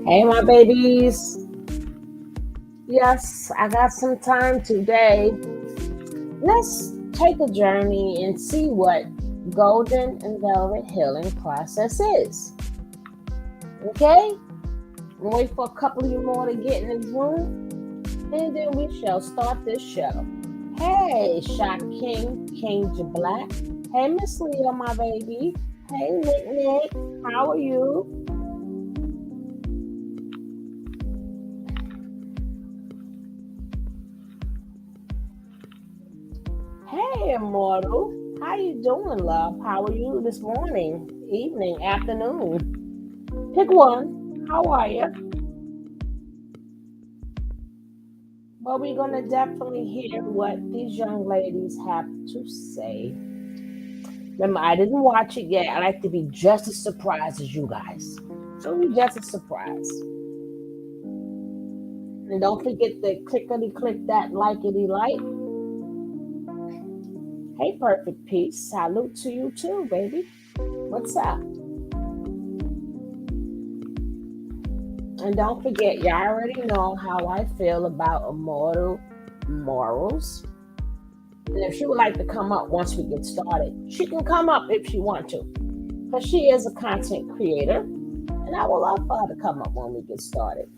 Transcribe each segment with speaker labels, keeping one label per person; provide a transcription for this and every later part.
Speaker 1: Hey, my babies. Yes, I got some time today. Let's take a journey and see what golden and velvet healing process is. Okay? Wait for a couple of you more to get in the room, and then we shall start this show. Hey, Shot King, King Black. Hey, Miss Leah, my baby. Hey, Nick, how are you? Hey, Immortal. How you doing, love? How are you this morning, evening, afternoon? Pick one. How are you? Well, we're going to definitely hear what these young ladies have to say. Remember, I didn't watch it yet. I like to be just as surprised as you guys. So be just as surprised. And don't forget to click that likety like. Hey, Perfect Peace. Salute to you too, baby. What's up? And don't forget, y'all already know how I feel about immortal morals. And if she would like to come up once we get started, she can come up if she wants to. Because she is a content creator. And I would love for her to come up when we get started.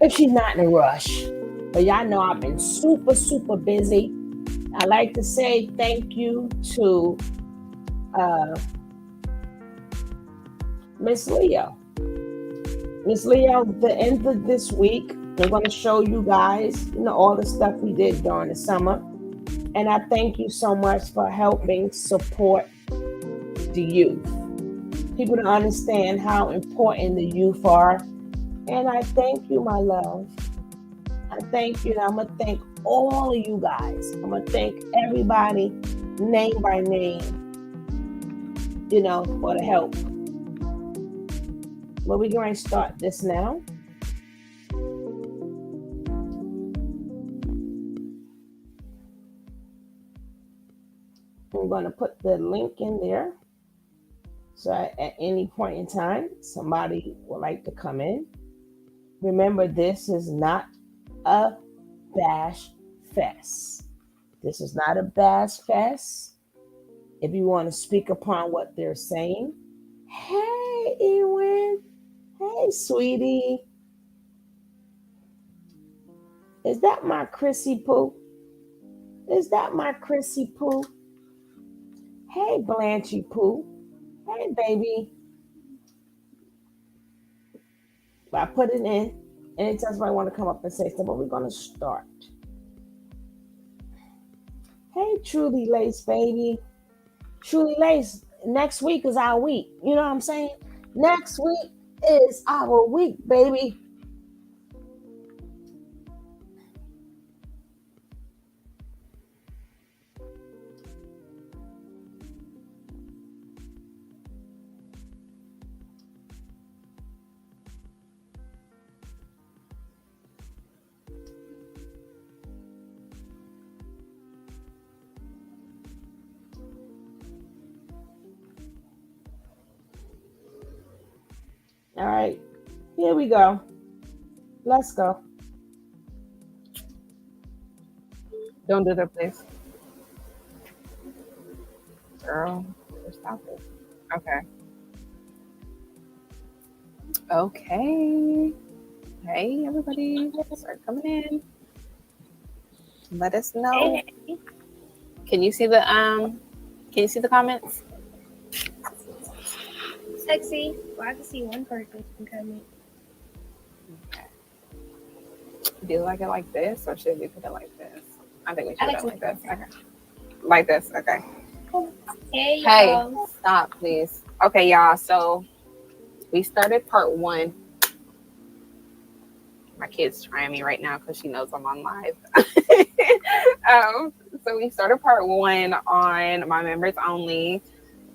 Speaker 1: If she's not in a rush. But y'all know I've been super, super busy. I like to say thank you to Miss Leo. Miss Leo, the end of this week, we're going to show you guys, all the stuff we did during the summer. And I thank you so much for helping support the youth. People don't understand how important the youth are. And I thank you, my love. I thank you. And I'm going to thank all of you guys. I'm going to thank everybody, name by name, for the help. Well, we're going to start this now. I'm going to put the link in there. So at any point in time, somebody would like to come in. Remember, this is not a bash fest. This is not a bash fest. If you want to speak upon what they're saying, hey, Ewan. Hey, sweetie. Is that my Chrissy Poo? Is that my Chrissy Poo? Hey, Blanchy Poo. Hey, baby. I put it in. Anytime somebody want to come up and say something, but we're going to start. Hey, Truly Lace, baby. Truly Lace, next week is our week. You know what I'm saying? Next week is our week, baby. All right, here we go. Let's go.
Speaker 2: Don't do that, please. Girl, stop it. Okay. Okay. Hey, everybody. Start coming in. Let us know.
Speaker 3: Hey.
Speaker 2: Can you see the comments?
Speaker 3: Sexy. Well, I can see one person coming.
Speaker 2: Okay. Do you like it like this, or should we put it like this? I think we should put it like this. Okay. Like this. Okay.
Speaker 3: Hey, y'all.
Speaker 2: Hey, stop, please. Okay, y'all. So we started part 1. My kid's trying me right now because she knows I'm on live. So we started part 1 on my members only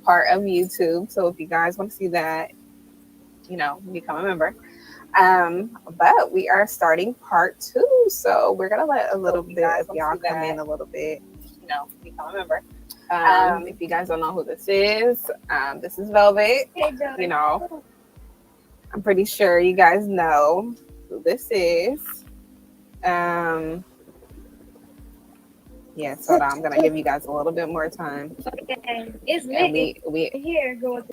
Speaker 2: part of YouTube. So if you guys want to see that, become a member. But we are starting part 2. So we're gonna let a little bit of y'all come in a little bit, become a member. If you guys don't know who this is Velvet.
Speaker 3: Hey,
Speaker 2: You know, I'm pretty sure you guys know who this is. Yes, hold on. I'm gonna give you guys a little bit more time.
Speaker 3: Okay. It's
Speaker 2: And
Speaker 3: lit
Speaker 2: we
Speaker 3: here going.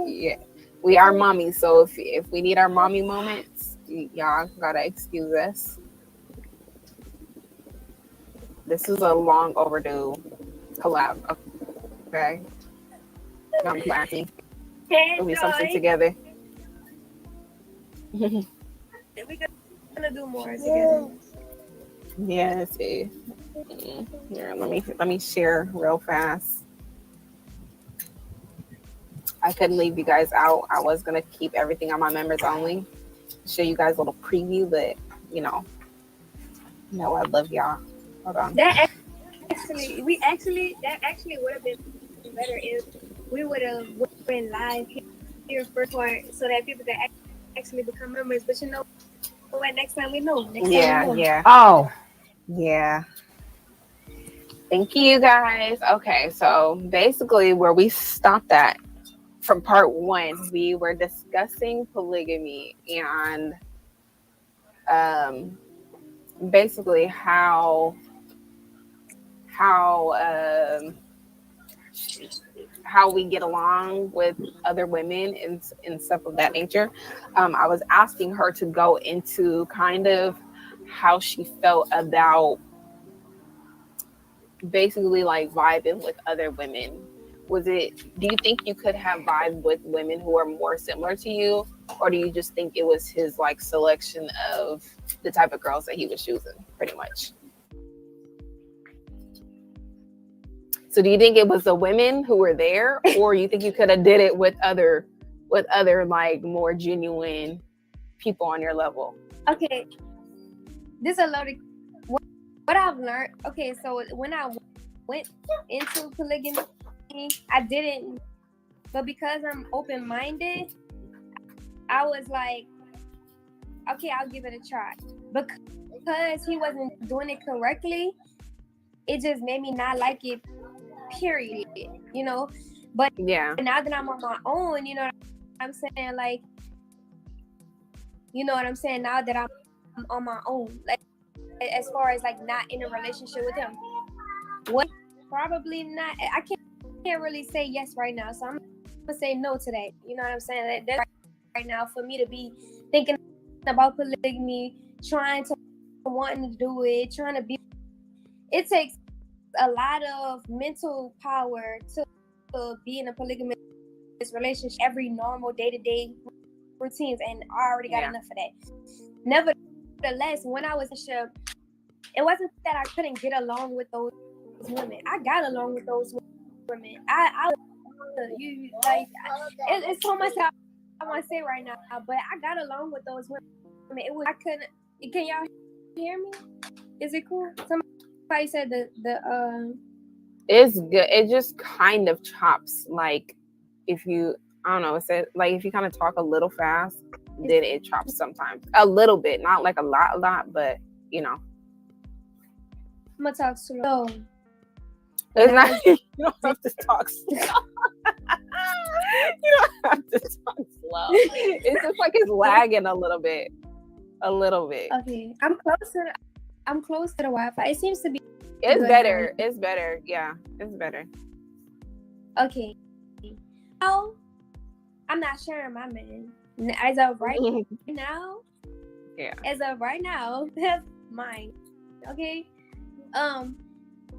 Speaker 2: yeah, we are mommies. So if we need our mommy moments, y'all gotta excuse us. This is a long overdue collab. Okay, y'all classy.
Speaker 3: Hey,
Speaker 2: We'll be something
Speaker 3: Joy.
Speaker 2: together.
Speaker 3: We're gonna do more together.
Speaker 2: Yes. Here, let me share real fast. I couldn't leave you guys out. I was gonna keep everything on my members only. Show you guys a little preview, but you know I love y'all. Hold on.
Speaker 3: That actually would have been better if we would have went live here first part so that people could actually become members. But you know what? Next time we know.
Speaker 2: Yeah.
Speaker 1: Oh,
Speaker 2: Yeah. Thank you guys. Okay, so basically where we stopped at from part one, we were discussing polygamy and um, basically how how we get along with other women and stuff of that nature. I was asking her to go into kind of how she felt about basically like vibing with other women. Do you think you could have vibed with women who are more similar to you, or do you just think it was his like selection of the type of girls that he was choosing pretty much? So do you think it was the women who were there, or you think you could have did it with other like more genuine people on your level?
Speaker 3: Okay, this is a loaded. What I've learned. Okay, so when I went into polygamy, I didn't. But because I'm open-minded, I was like, okay, I'll give it a try. Because he wasn't doing it correctly, it just made me not like it. Period. You know. But
Speaker 2: Yeah.
Speaker 3: now that I'm on my own, you know what I'm saying? Like, you know what I'm saying? Now that I'm on my own, like as far as like not in a relationship with him, what? Probably not. I can't really say yes right now, so I'm gonna say no to that. You know what I'm saying? That's right now for me to be thinking about polygamy, wanting to do it, trying to be. It takes a lot of mental power to be in a polygamous relationship. Every normal day-to-day routines, and I already got enough of that. Nevertheless, when I was in a relationship, it wasn't that I couldn't get along with those women. I got along with those women. You like it's so much I want to say right now, but I got along with those women. It was I couldn't. Can y'all hear me? Is it cool? Somebody said the
Speaker 2: It's good. It just kind of chops. Like if you, I don't know, it's like if you kind of talk a little fast, then it chops sometimes. A little bit, not like a lot, but you know.
Speaker 3: I'm gonna talk slow.
Speaker 2: It's not. You don't have to talk slow. You don't have to talk slow. It's just like it's lagging a little bit.
Speaker 3: Okay, I'm close to the Wi-Fi. It seems to be.
Speaker 2: It's better. Now. It's better. Yeah, it's better.
Speaker 3: Okay. Now, I'm not sharing my man. As of right now.
Speaker 2: Yeah.
Speaker 3: As of right now, that's mine. Okay.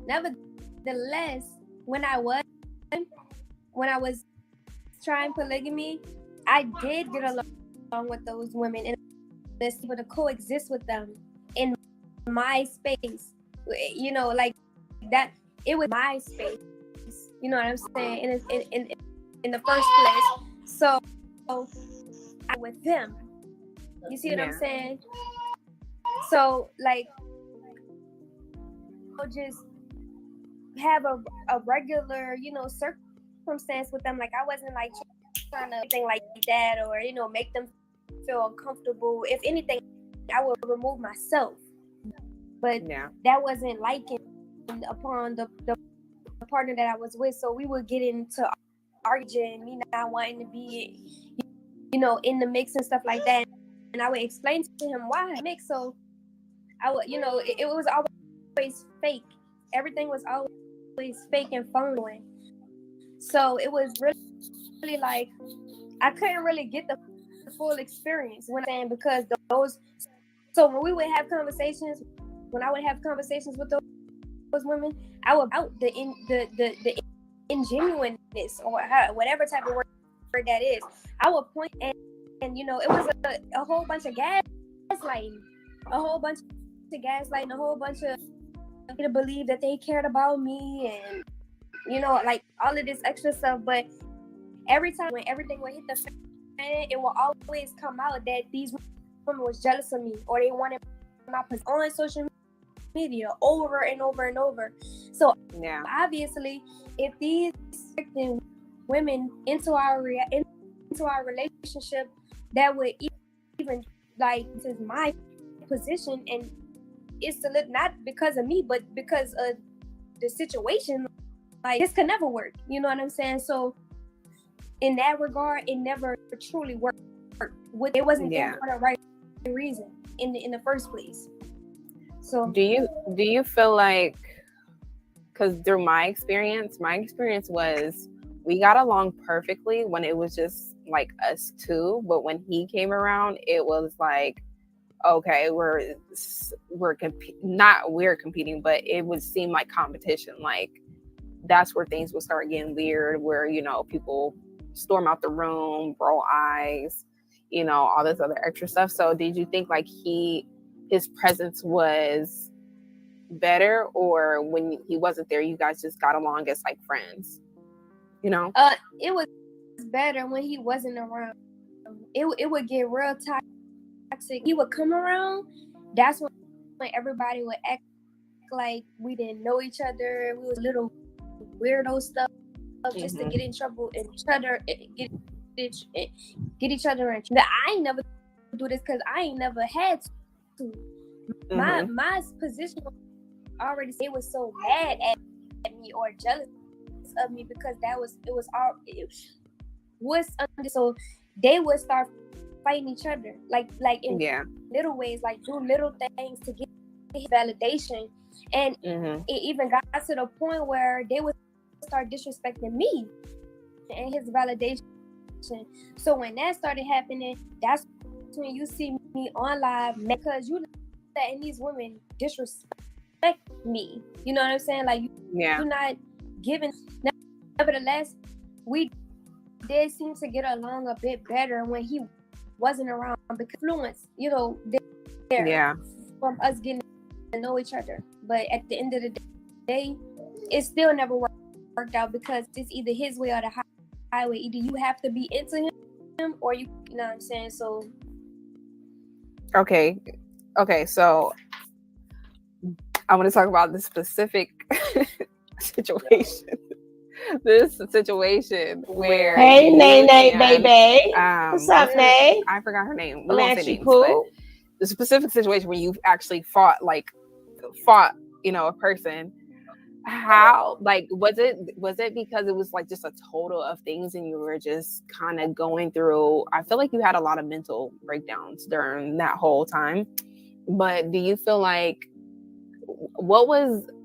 Speaker 3: Nevertheless, when I was trying polygamy, I did get along with those women and was able to coexist with them in my space. You know, like that. It was my space. You know what I'm saying? In the first place. So I with them. You see what I'm saying? So like, I'll just have a regular, you know, circumstance with them. Like I wasn't like trying to anything like that, or you know, make them feel uncomfortable. If anything, I would remove myself. But that wasn't liking upon the partner that I was with. So we would get into arguing, me not wanting to be, in the mix and stuff like that. And I would explain to him why I mix. So I would, it was always fake. Everything was always fake and phony. So it was really like I couldn't really get the full experience when I'm saying, because those. So when we would have conversations, when I would have conversations with those women, I would out the ingenuineness or whatever type of word that is. I would point and it was a whole bunch of gaslighting, a whole bunch of to believe that they cared about me and like all of this extra stuff. But every time when everything would hit the fan, it will always come out that these women was jealous of me or they wanted my position on social media over and over and over. So obviously, if these women into our relationship, that would even like this is my position, and it's to look not because of me, but because of the situation. Like this could never work. You know what I'm saying? So in that regard, it never truly worked. It wasn't there for the right reason in the first place. So
Speaker 2: do you feel like, because through my experience was we got along perfectly when it was just like us two, but when he came around, it was like, okay, we're competing, but it would seem like competition. Like that's where things would start getting weird, where people storm out the room, roll eyes, all this other extra stuff. So did you think like his presence was better, or when he wasn't there, you guys just got along as like friends?
Speaker 3: It was better when he wasn't around. It would get real toxic. He would come around. That's when everybody would act like we didn't know each other. We was little weirdo stuff just to get in trouble and get each other in. I ain't never do this because I ain't never had to. My position already, they was so mad at me or jealous of me because so they would start fighting each other like in little ways, like do little things to get validation, and it even got to the point where they would start disrespecting me and his validation. So when that started happening, that's when you see me on live, because you letting these women disrespect me. You know what I'm saying? Like you're not giving. Nevertheless, we did seem to get along a bit better when he wasn't around, because influence, there from us getting to know each other. But at the end of the day, it still never worked out, because it's either his way or the highway. Either you have to be into him or you know what I'm saying? So
Speaker 2: okay, so I want to talk about the specific situation. This situation where
Speaker 1: hey Nay, baby, what's up, Nay?
Speaker 2: I forgot her name. We won't say names, but the specific situation where you actually fought a person. How, like, was it because it was like just a total of things and you were just kind of going through? I feel like you had a lot of mental breakdowns during that whole time, but do you feel like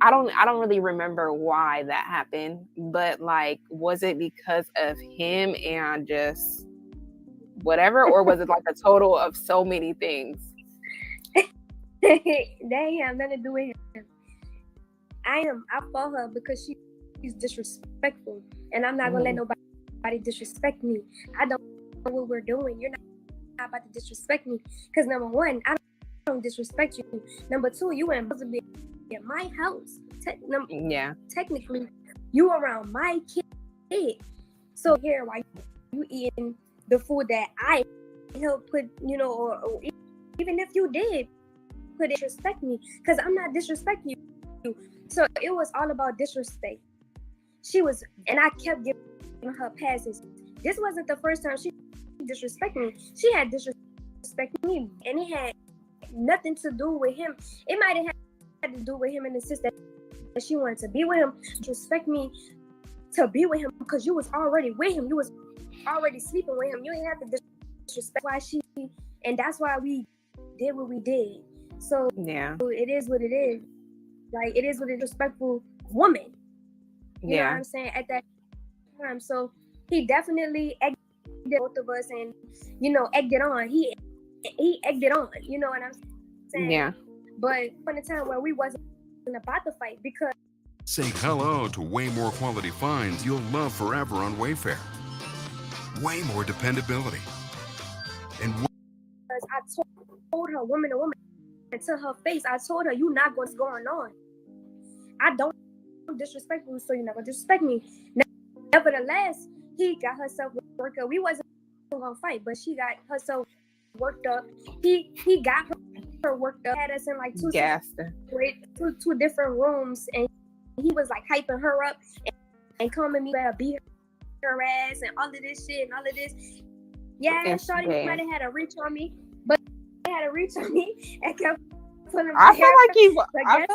Speaker 2: I don't really remember why that happened, but like, was it because of him and just whatever, or was it like a total of so many things?
Speaker 3: That ain't have nothing to do with him. I fought her because she's disrespectful, and I'm not gonna let nobody disrespect me. I don't know what we're doing. You're not about to disrespect me, because number one, I don't disrespect you. Number two, you ain't supposed to be at my house. Technically, you around my kid. So here, why you eating the food that I helped put, or even if you did put it, disrespect me, because I'm not disrespecting you. So it was all about disrespect. And I kept giving her passes. This wasn't the first time she disrespected me. She had disrespected me, and it had nothing to do with him. It might have had to do with him in the sense that she wanted to be with him, disrespect me to be with him, because you was already with him. You was already sleeping with him. You ain't have to disrespect. And that's why we did what we did. So
Speaker 2: Yeah.
Speaker 3: it is what it is. Like, it is what a disrespectful woman. You know what I'm saying? At that time. So he definitely egged both of us and, egged it on. He egged it on. You know what I'm saying?
Speaker 2: Yeah.
Speaker 3: But from the time where we wasn't about to fight, because
Speaker 4: Say hello to way more quality finds you'll love forever on Wayfair. Way more dependability. And
Speaker 3: I told her, woman to woman, and to her face, I told her, you not what's going on. I don't disrespect you, so you're not gonna disrespect me. Nevertheless, he got herself worked up. We wasn't gonna fight, but she got herself worked up. He got her worked up. Had us in like two different rooms, and he was like hyping her up and calling me to beat her ass and all of this shit and all of this. Yeah, shawty might have had a reach on me, but he had a reach on me and kept pulling my
Speaker 2: I
Speaker 3: hair.
Speaker 2: feel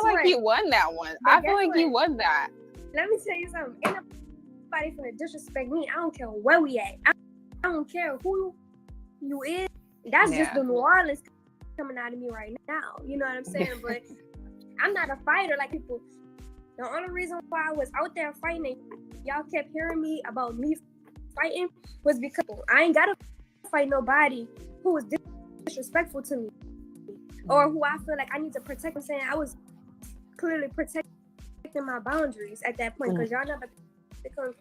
Speaker 2: like he won that one. I feel like he won that.
Speaker 3: Let me tell you something. Ain't nobody finna disrespect me. I don't care where we at. I don't care who you is. That's just the New Orleans coming out of me right now. You know what I'm saying? But I'm not a fighter like people. The only reason why I was out there fighting and y'all kept hearing me about me fighting was because I ain't gotta fight nobody who was disrespectful to me or who I feel like I need to protect. I'm saying I was clearly protecting my boundaries at that point, because y'all never become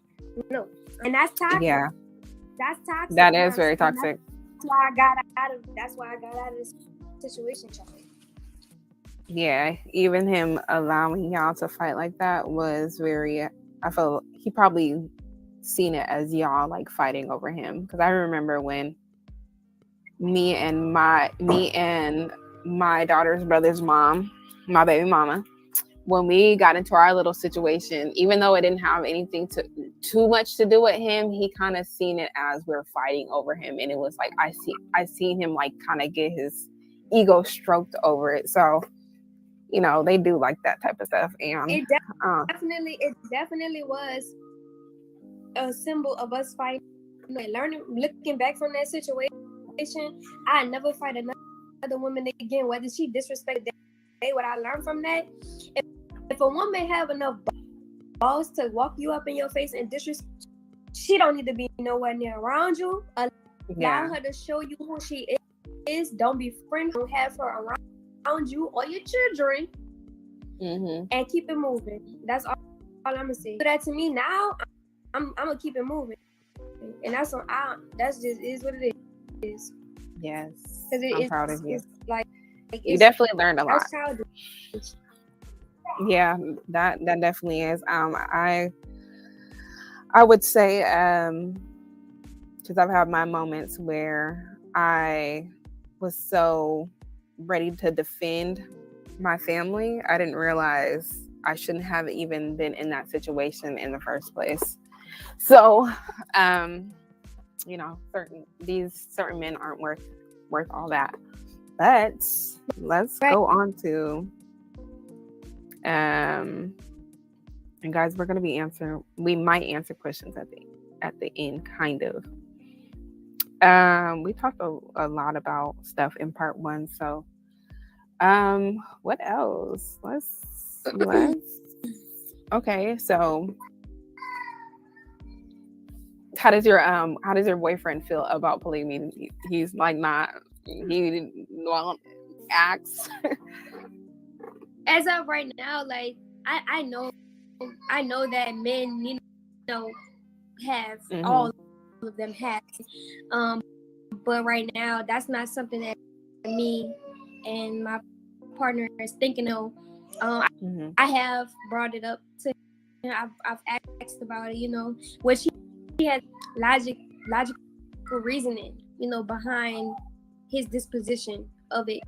Speaker 3: and that's toxic.
Speaker 2: Yeah,
Speaker 3: that's toxic.
Speaker 2: That is very toxic.
Speaker 3: That's why I got out of this situation, Charlie.
Speaker 2: Yeah, even him allowing y'all to fight like that was very, I felt he probably seen it as y'all like fighting over him, because I remember when me and my daughter's brother's mom, my baby mama, when we got into our little situation, even though it didn't have anything too much to do with him, he kind of seen it as we're fighting over him, and it was like I seen him like kind of get his ego stroked over it. So they do like that type of stuff, and
Speaker 3: it definitely was a symbol of us fighting. Learning, looking back from that situation, I never fight another woman again, whether she disrespected that. What I learned from that, if a woman have enough balls to walk you up in your face and disrespect, she don't need to be nowhere near around you. Allow her to show you who she is. Don't be friends. Don't have her around you or your children, and keep it moving. That's all I'm gonna say. Do that to me now. I'm gonna keep it moving, and that's just is what it is.
Speaker 2: Yes,
Speaker 3: I'm
Speaker 2: proud of you.
Speaker 3: It's like
Speaker 2: you definitely learned a lot.
Speaker 3: Childish.
Speaker 2: Yeah, that definitely is. I would say, because I've had my moments where I was so ready to defend my family, I didn't realize I shouldn't have even been in that situation in the first place. So, certain men aren't worth all that. But let's go on to, and guys, we're going to we might answer questions at the end, kind of. We talked a lot about stuff in part 1. So, what else? Let's okay. So, how does your boyfriend feel about polygamy? He's like he won't act.
Speaker 3: As of right now, like I know that men, have all of them have, but right now that's not something that me and my partner is thinking of. I have brought it up to him. I've asked about it, which he has logical reasoning, behind his disposition of it.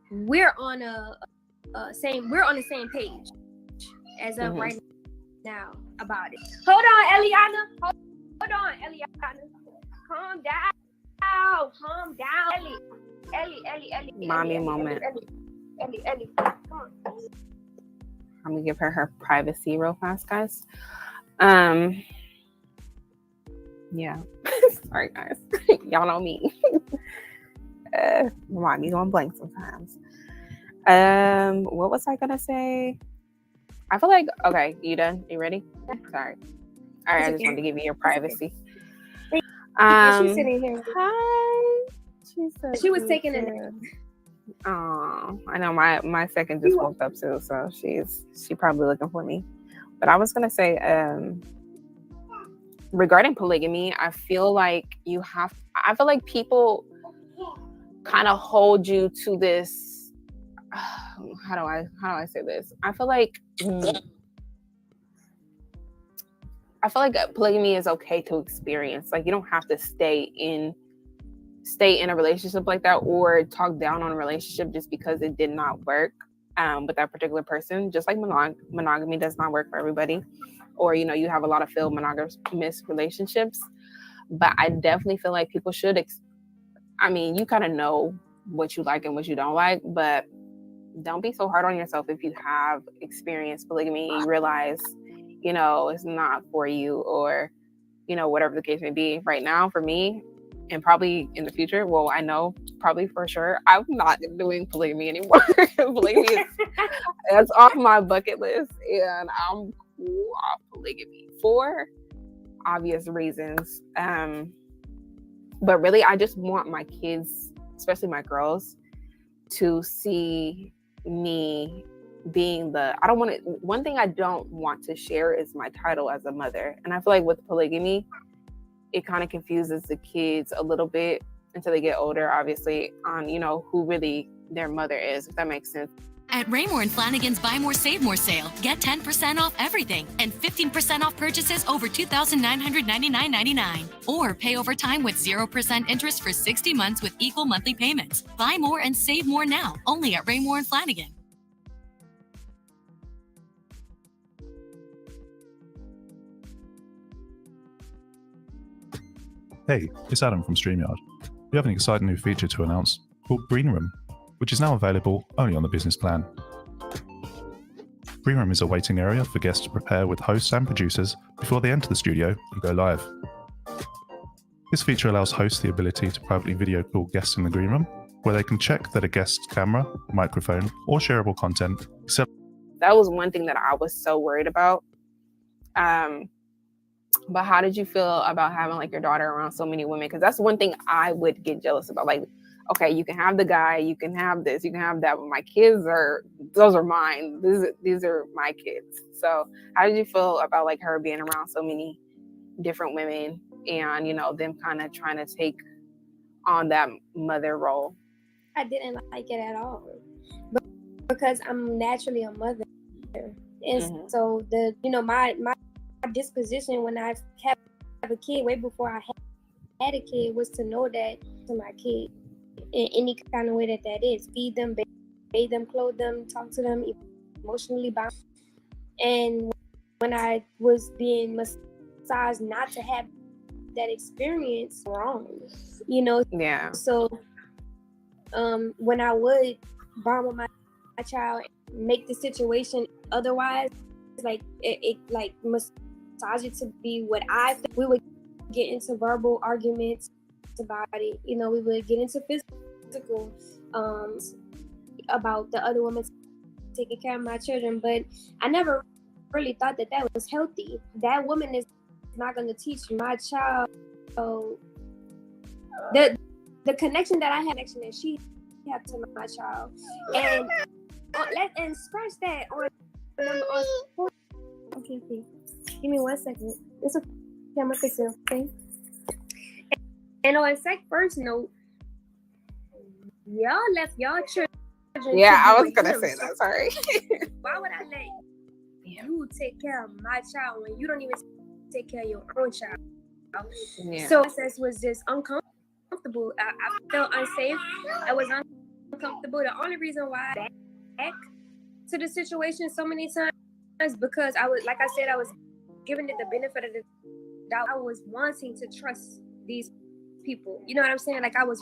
Speaker 3: We're on the same page as of right now about it. Hold on, Eliana. Calm down. Ellie.
Speaker 2: Mommy moment.
Speaker 3: Ellie. Come on.
Speaker 2: I'm gonna give her privacy real fast, guys. Yeah. Sorry, guys. Y'all know me. Mind me going blank sometimes. What was I gonna say? I feel like, okay, you done? You ready? Sorry. All right, I just wanted to give you your privacy.
Speaker 3: She's sitting here.
Speaker 2: Hi.
Speaker 3: She was taking a nap.
Speaker 2: Oh, I know my second just woke up too, so she probably looking for me. But I was gonna say, regarding polygamy, I feel like people kind of hold you to this. How do I say this? I feel like polygamy is okay to experience. Like, you don't have to stay in a relationship like that, or talk down on a relationship just because it did not work with that particular person. Just like monogamy does not work for everybody, or you have a lot of failed monogamous relationships. But I definitely feel like people should you kind of know what you like and what you don't like, but don't be so hard on yourself if you have experienced polygamy and you realize it's not for you, or whatever the case may be. Right now, for me, and probably in the future, well, I know probably for sure, I'm not doing polygamy anymore. Polygamy that's off my bucket list, and I'm cool off polygamy for obvious reasons. But really, I just want my kids, especially my girls, to see me being one thing I don't want to share is my title as a mother. And I feel like with polygamy, it kind of confuses the kids a little bit until they get older, obviously, on, who really their mother is, if that makes sense.
Speaker 5: At Raymore and Flanagan's Buy More, Save More sale, get 10% off everything and 15% off purchases over $2,999.99. Or pay over time with 0% interest for 60 months with equal monthly payments. Buy more and save more now, only at Raymore and Flanagan.
Speaker 6: Hey, it's Adam from StreamYard. We have an exciting new feature to announce called Green Room, which is now available only on the business plan. Green Room is a waiting area for guests to prepare with hosts and producers before they enter the studio and go live. This feature allows hosts the ability to privately video call guests in the Green Room, where they can check that a guest's camera, microphone, or shareable content is.
Speaker 2: That was one thing that I was so worried about. But how did you feel about having like your daughter around so many women? Because that's one thing I would get jealous about. Like, okay, you can have the guy, you can have this, you can have that, but my kids those are mine. These are my kids. So how did you feel about like her being around so many different women and, them kind of trying to take on that mother role?
Speaker 3: I didn't like it at all, because I'm naturally a mother. And so my disposition when I have a kid, way before I had a kid, was to know that to my kid in any kind of way that is. Feed them, bathe them, clothe them, talk to them, emotionally bound. And when I was being massaged not to have that experience, wrong,
Speaker 2: Yeah.
Speaker 3: So when I would bond with my child, make the situation otherwise, like it like massage it to be what I think. We would get into verbal arguments about it. We would get into physical about the other woman taking care of my children, but I never really thought that was healthy. That woman is not going to teach my child the connection that I had, connection that she had to my child, and scratch that on. Okay, give me 1 second. It's okay. I'm gonna fix it. Okay. And on first note, y'all left y'all children.
Speaker 2: Yeah, I was gonna say that. Sorry.
Speaker 3: Why would I let you take care of my child when you don't even take care of your own child? Yeah. So this was just uncomfortable. I felt unsafe. I was uncomfortable. The only reason why I back to the situation so many times because I was, like I said, I was giving it the benefit of the doubt. I was wanting to trust these people. You know what I'm saying? Like I was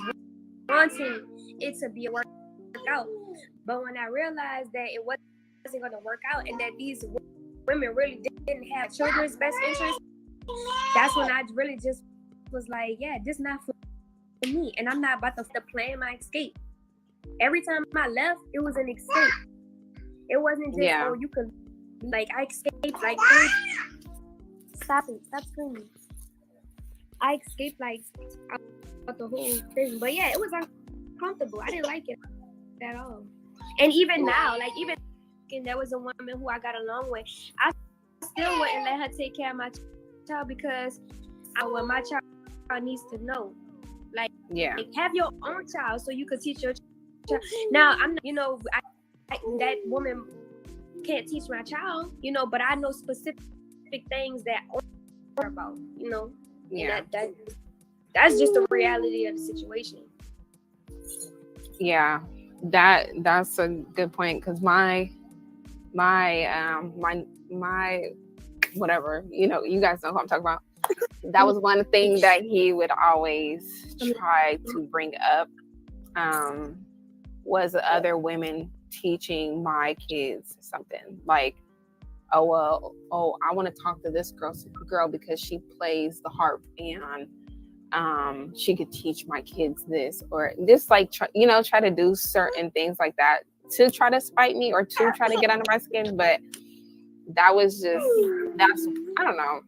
Speaker 3: wanting it to be a work out. But when I realized that it wasn't going to work out and that these women really didn't have children's best interest, that's when I really just was like, yeah, this not for me, and I'm not about to plan my escape. Every time I left, it was an escape. It wasn't just you could like I escaped like stop screaming. I escaped like out the whole thing, but yeah, it was uncomfortable. I didn't like it at all. And even now, like even there was a woman who I got along with, I still wouldn't let her take care of my child because what my child needs to know. Like have your own child so you could teach your child. Now I'm not, that woman can't teach my child, but I know specific things that are about,
Speaker 2: Yeah.
Speaker 3: That's just the reality of the situation.
Speaker 2: Yeah, that's a good point because my whatever, you guys know who I'm talking about. That was one thing that he would always try to bring up, was other women teaching my kids something like, I want to talk to this girl because she plays the harp and she could teach my kids this, or this, like, try to do certain things like that to try to spite me or to try to get under my skin. But that's I don't know.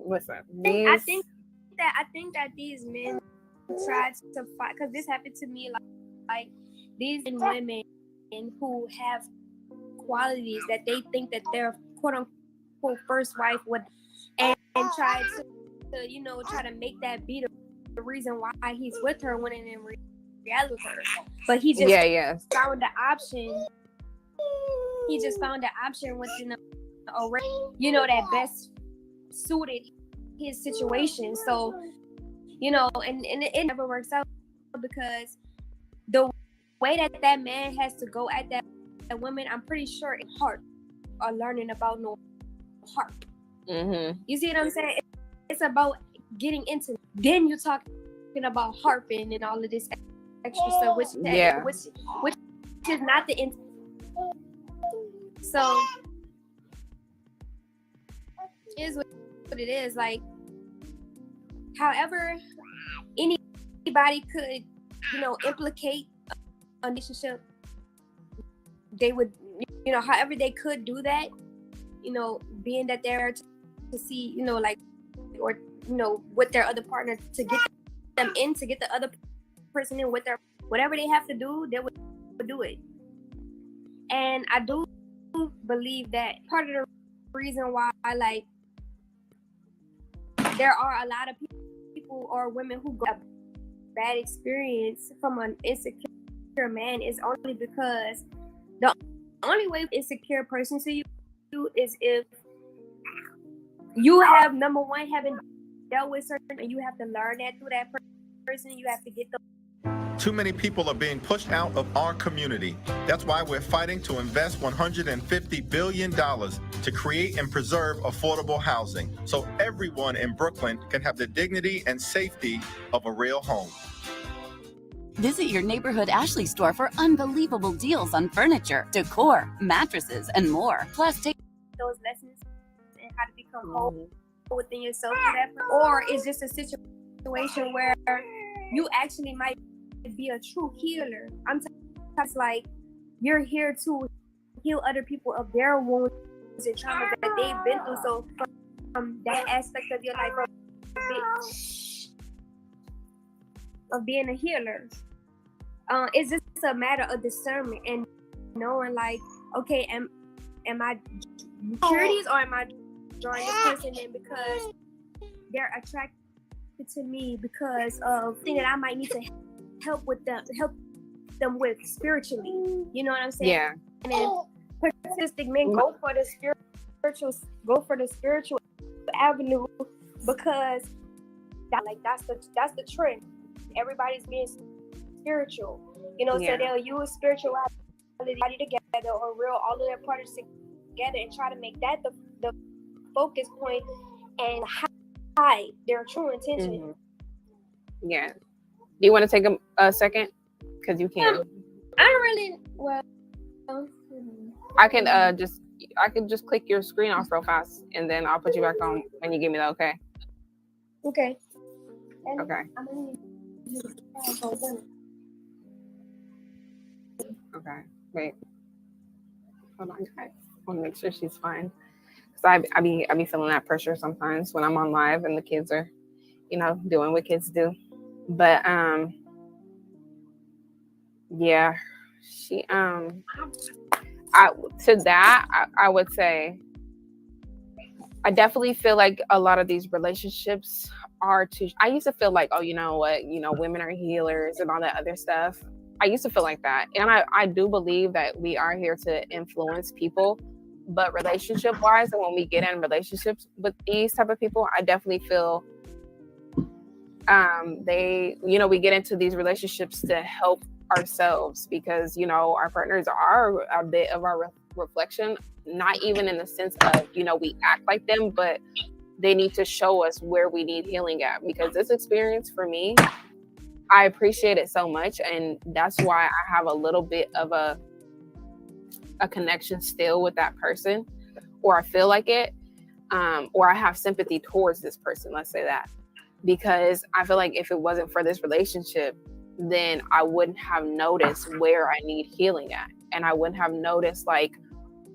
Speaker 2: Listen,
Speaker 3: I think that these men try to fight, because this happened to me, like these women who have qualities that they think that their quote unquote first wife would, and try to try to make that be the reason why he's with her when in reality, but he just found the option. He just found the option within that best suited his situation. So and it never works out because the way that man has to go at that woman, I'm pretty sure in heart are learning about no heart.
Speaker 2: Mm-hmm.
Speaker 3: You see what I'm saying? It's about getting into. Then you're talking about harping and all of this extra stuff, which is not the intent. So is what it is. Like, however, anybody could, implicate a relationship, they would, however they could do that, being that they're to see, or, with their other partner to get them in, to get the other person in with their, whatever they have to do, they would do it. And I do believe that part of the reason why, like, there are a lot of people or women who got a bad experience from an insecure man is only because the only way insecure person to you is if you have, number one, haven't dealt with certain, and you have to learn that through that person. You have to get the.
Speaker 7: Too many people are being pushed out of our community. That's why we're fighting to invest $150 billion to create and preserve affordable housing so everyone in Brooklyn can have the dignity and safety of a real home.
Speaker 8: Visit your neighborhood Ashley store for unbelievable deals on furniture, decor, mattresses, and more. Plus, take
Speaker 3: those lessons and how to become whole within yourself, or is just a situation where you actually might be a true healer. I'm talking like you're here to heal other people of their wounds and traumas that they've been through. So from that aspect of your life of being a healer, it's just a matter of discernment and knowing, like, okay, am I curious or am I drawing this person in because they're attracted to me because of things that I might need to help them with spiritually. You know what I'm saying? Yeah. And then narcissistic men go for the spiritual avenue because that's the trend. Everybody's being spiritual. So they'll use spirituality together or real all of their parts together and try to make that the focus point and hide their true intention.
Speaker 2: Mm-hmm. Yeah. Do you want to take a second? Because you can.
Speaker 3: I don't really. Well,
Speaker 2: I can just click your screen off real fast, and then I'll put you back on when you give me the okay.
Speaker 3: Okay.
Speaker 2: Okay.
Speaker 3: I'm gonna
Speaker 2: Okay, wait. Hold on, guys. I want to make sure she's fine. Cause I be feeling that pressure sometimes when I'm on live and the kids are, doing what kids do. But yeah, she I would say I definitely feel like a lot of these relationships are too. I used to feel like, oh, you know what, women are healers and all that other stuff. I used to feel like that. And I do believe that we are here to influence people. But relationship wise, and when we get in relationships with these type of people, I definitely feel we get into these relationships to help ourselves because, our partners are a bit of our reflection, not even in the sense of, we act like them, but they need to show us where we need healing at. Because this experience for me, I appreciate it so much. And that's why I have a little bit of a connection still with that person, or I feel like it, or I have sympathy towards this person, let's say that. Because I feel like if it wasn't for this relationship, then I wouldn't have noticed where I need healing at. And I wouldn't have noticed like,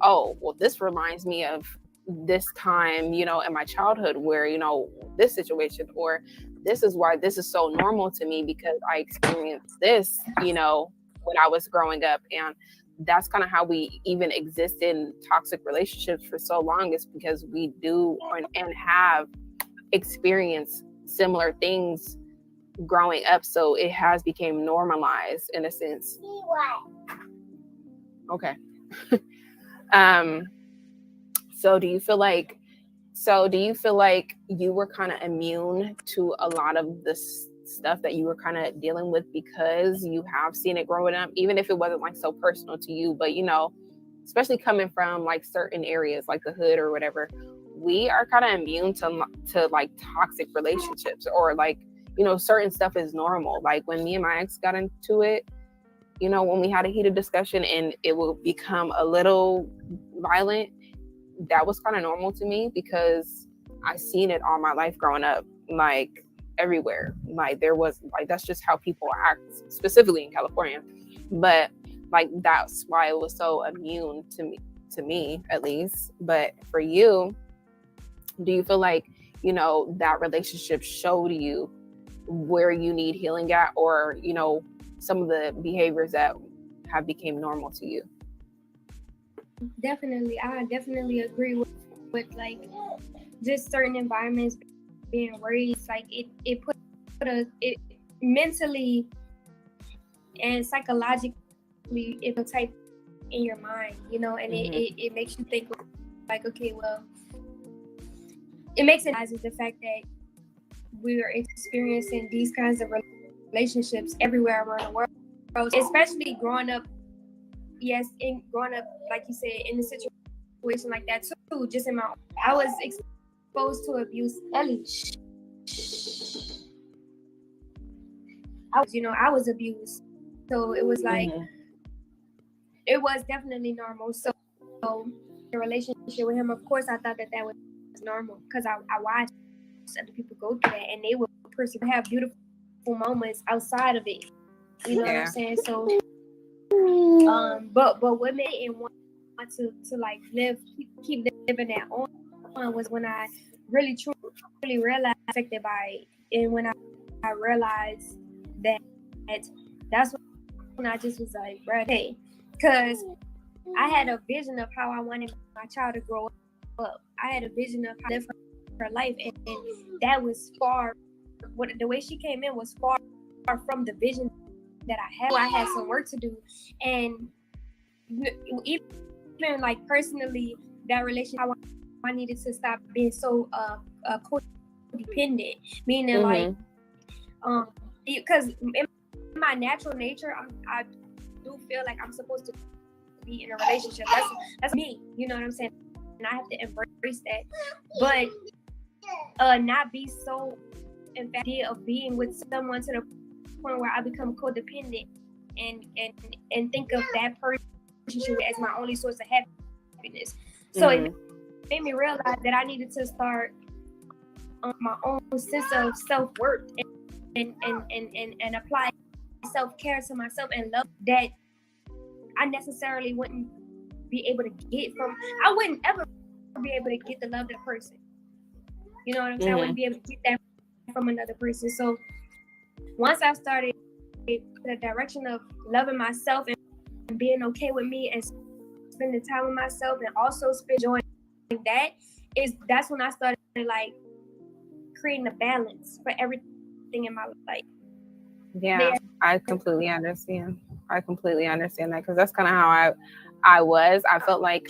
Speaker 2: oh, well, this reminds me of this time, in my childhood where, this situation, or this is why this is so normal to me because I experienced this, when I was growing up. And that's kind of how we even exist in toxic relationships for so long, is because we do and have experienced similar things growing up, so it has become normalized in a sense. Okay. So do you feel like you were kind of immune to a lot of this stuff that you were kind of dealing with because you have seen it growing up, even if it wasn't like so personal to you, but especially coming from like certain areas like the hood or whatever, we are kind of immune to like toxic relationships, or like, certain stuff is normal. Like when me and my ex got into it, when we had a heated discussion and it will become a little violent, that was kind of normal to me because I seen it all my life growing up, like everywhere. Like there was like, that's just how people act, specifically in California. But like, that's why it was so immune to me at least. But for you, do you feel like, that relationship showed you where you need healing at, or, some of the behaviors that have become normal to you?
Speaker 3: Definitely. I definitely agree with like just certain environments being raised. Like it put it mentally and psychologically, it will type in your mind, and it makes you think like, okay, well, it makes it as the fact that we are experiencing these kinds of relationships everywhere around the world, especially growing up. Yes, growing up, like you said, in a situation like that too. Just in I was exposed to abuse. Ellie, I was abused, so it was like it was definitely normal. So the relationship with him, of course, I thought that was normal because I watched other people go through that, and they would have beautiful moments outside of it. You know what I'm saying? So, but what made it want to like keep living that on was when I really truly realized affected by it, and when I realized that that's when I just was like, bro, hey, because I had a vision of how I wanted my child to grow up. I had a vision of how to live her life, and that was far. The way she came in was far from the vision that I had. I had some work to do, and even like personally, that relationship, I needed to stop being so codependent, meaning like because in my natural nature, I do feel like I'm supposed to be in a relationship. That's me, you know what I'm saying? And I have to embrace that, but not be so infatuated of being with someone to the point where I become codependent and think of that person as my only source of happiness. So it made me realize that I needed to start my own sense of self-worth and apply self-care to myself and love that I necessarily wouldn't be able to get from, I wouldn't ever be able to get the love of the person. You know what I'm saying? I wouldn't be able to get that from another person. So once I started the direction of loving myself and being okay with me and spending time with myself and also enjoying that's when I started like creating a balance for everything in my life.
Speaker 2: Yeah, I completely understand. I completely understand that, because that's kind of how I was. I felt like,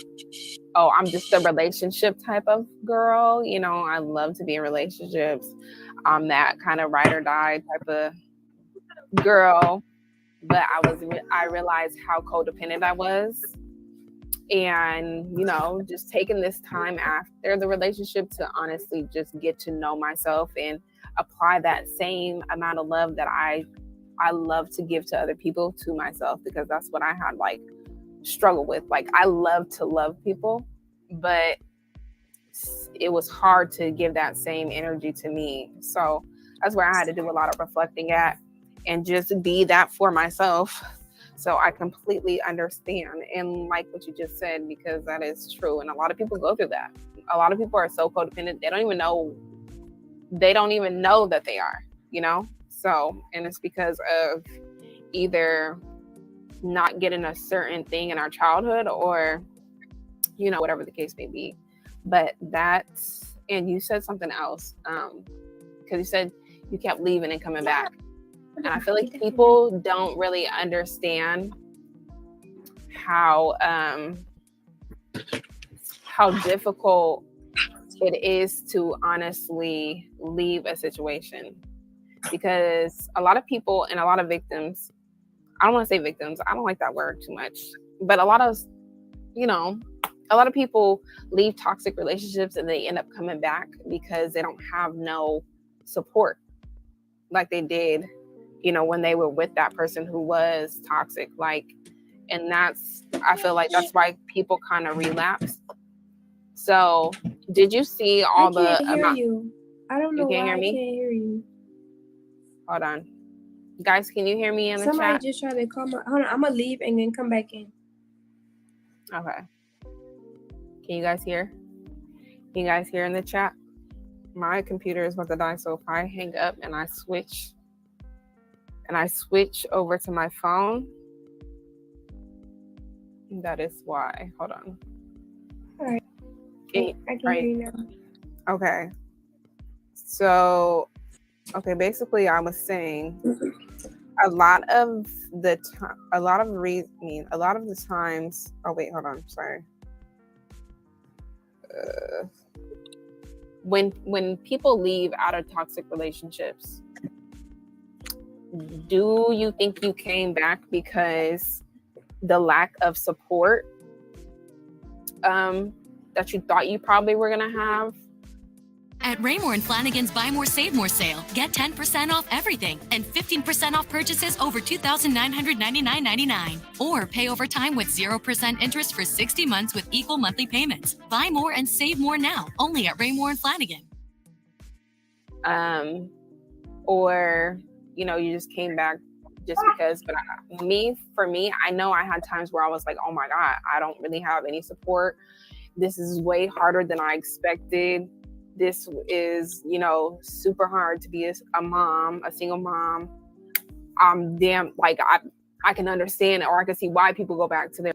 Speaker 2: oh, I'm just a relationship type of girl. You know, I love to be in relationships. I'm that kind of ride or die type of girl. But I realized how codependent I was. And, you know, just taking this time after the relationship to honestly just get to know myself and apply that same amount of love that I love to give to other people to myself, because that's what I had like struggle with. Like, I love to love people, but it was hard to give that same energy to me. So that's where I had to do a lot of reflecting at and just be that for myself. So I completely understand and like what you just said, because that is true. And a lot of people go through that. A lot of people are so codependent, they don't even know that they are, you know? So, and it's because of either not getting a certain thing in our childhood or, you know, whatever the case may be. But that's, and you said something else, because you said you kept leaving and coming back. And I feel like people don't really understand how difficult it is to honestly leave a situation, because a lot of people and a lot of victims, I don't want to say victims, I don't like that word too much, but a lot of people leave toxic relationships and they end up coming back because they don't have no support like they did, you know, when they were with that person who was toxic. Like, and I feel like that's why people kind of relapse. So did you see all the amount?
Speaker 3: You. I don't know why I can't hear you.
Speaker 2: Hold on. Guys, can you hear me in the
Speaker 3: Somebody
Speaker 2: chat?
Speaker 3: just tried to call my, hold on, I'm gonna leave and then come back in.
Speaker 2: Okay. Can you guys hear? Can you guys hear in the chat? My computer is about to die, so if I hang up and I switch over to my phone, that is why. Hold on.
Speaker 3: All right. I can hear you now.
Speaker 2: Okay. So, okay, basically I was saying a lot of the times, oh wait, hold on, sorry. When people leave out of toxic relationships, do you think you came back because the lack of support that you thought you probably were going to have?
Speaker 5: At Raymore and Flanagan's Buy More, Save More sale, get 10% off everything and 15% off purchases over $2,999.99. Or pay over time with 0% interest for 60 months with equal monthly payments. Buy more and save more now, only at Raymore and Flanagan.
Speaker 2: Or, you know, you just came back just because. But for me, I know I had times where I was like, oh my God, I don't really have any support. This is way harder than I expected. This is, you know, super hard to be a mom, a single mom. Damn, like I can understand, or I can see why people go back to their.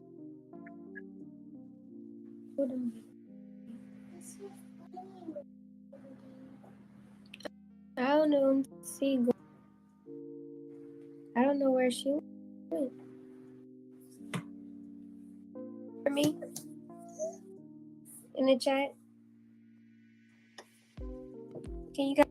Speaker 3: I don't know. I don't know where she went. For me in the chat. Can you guys?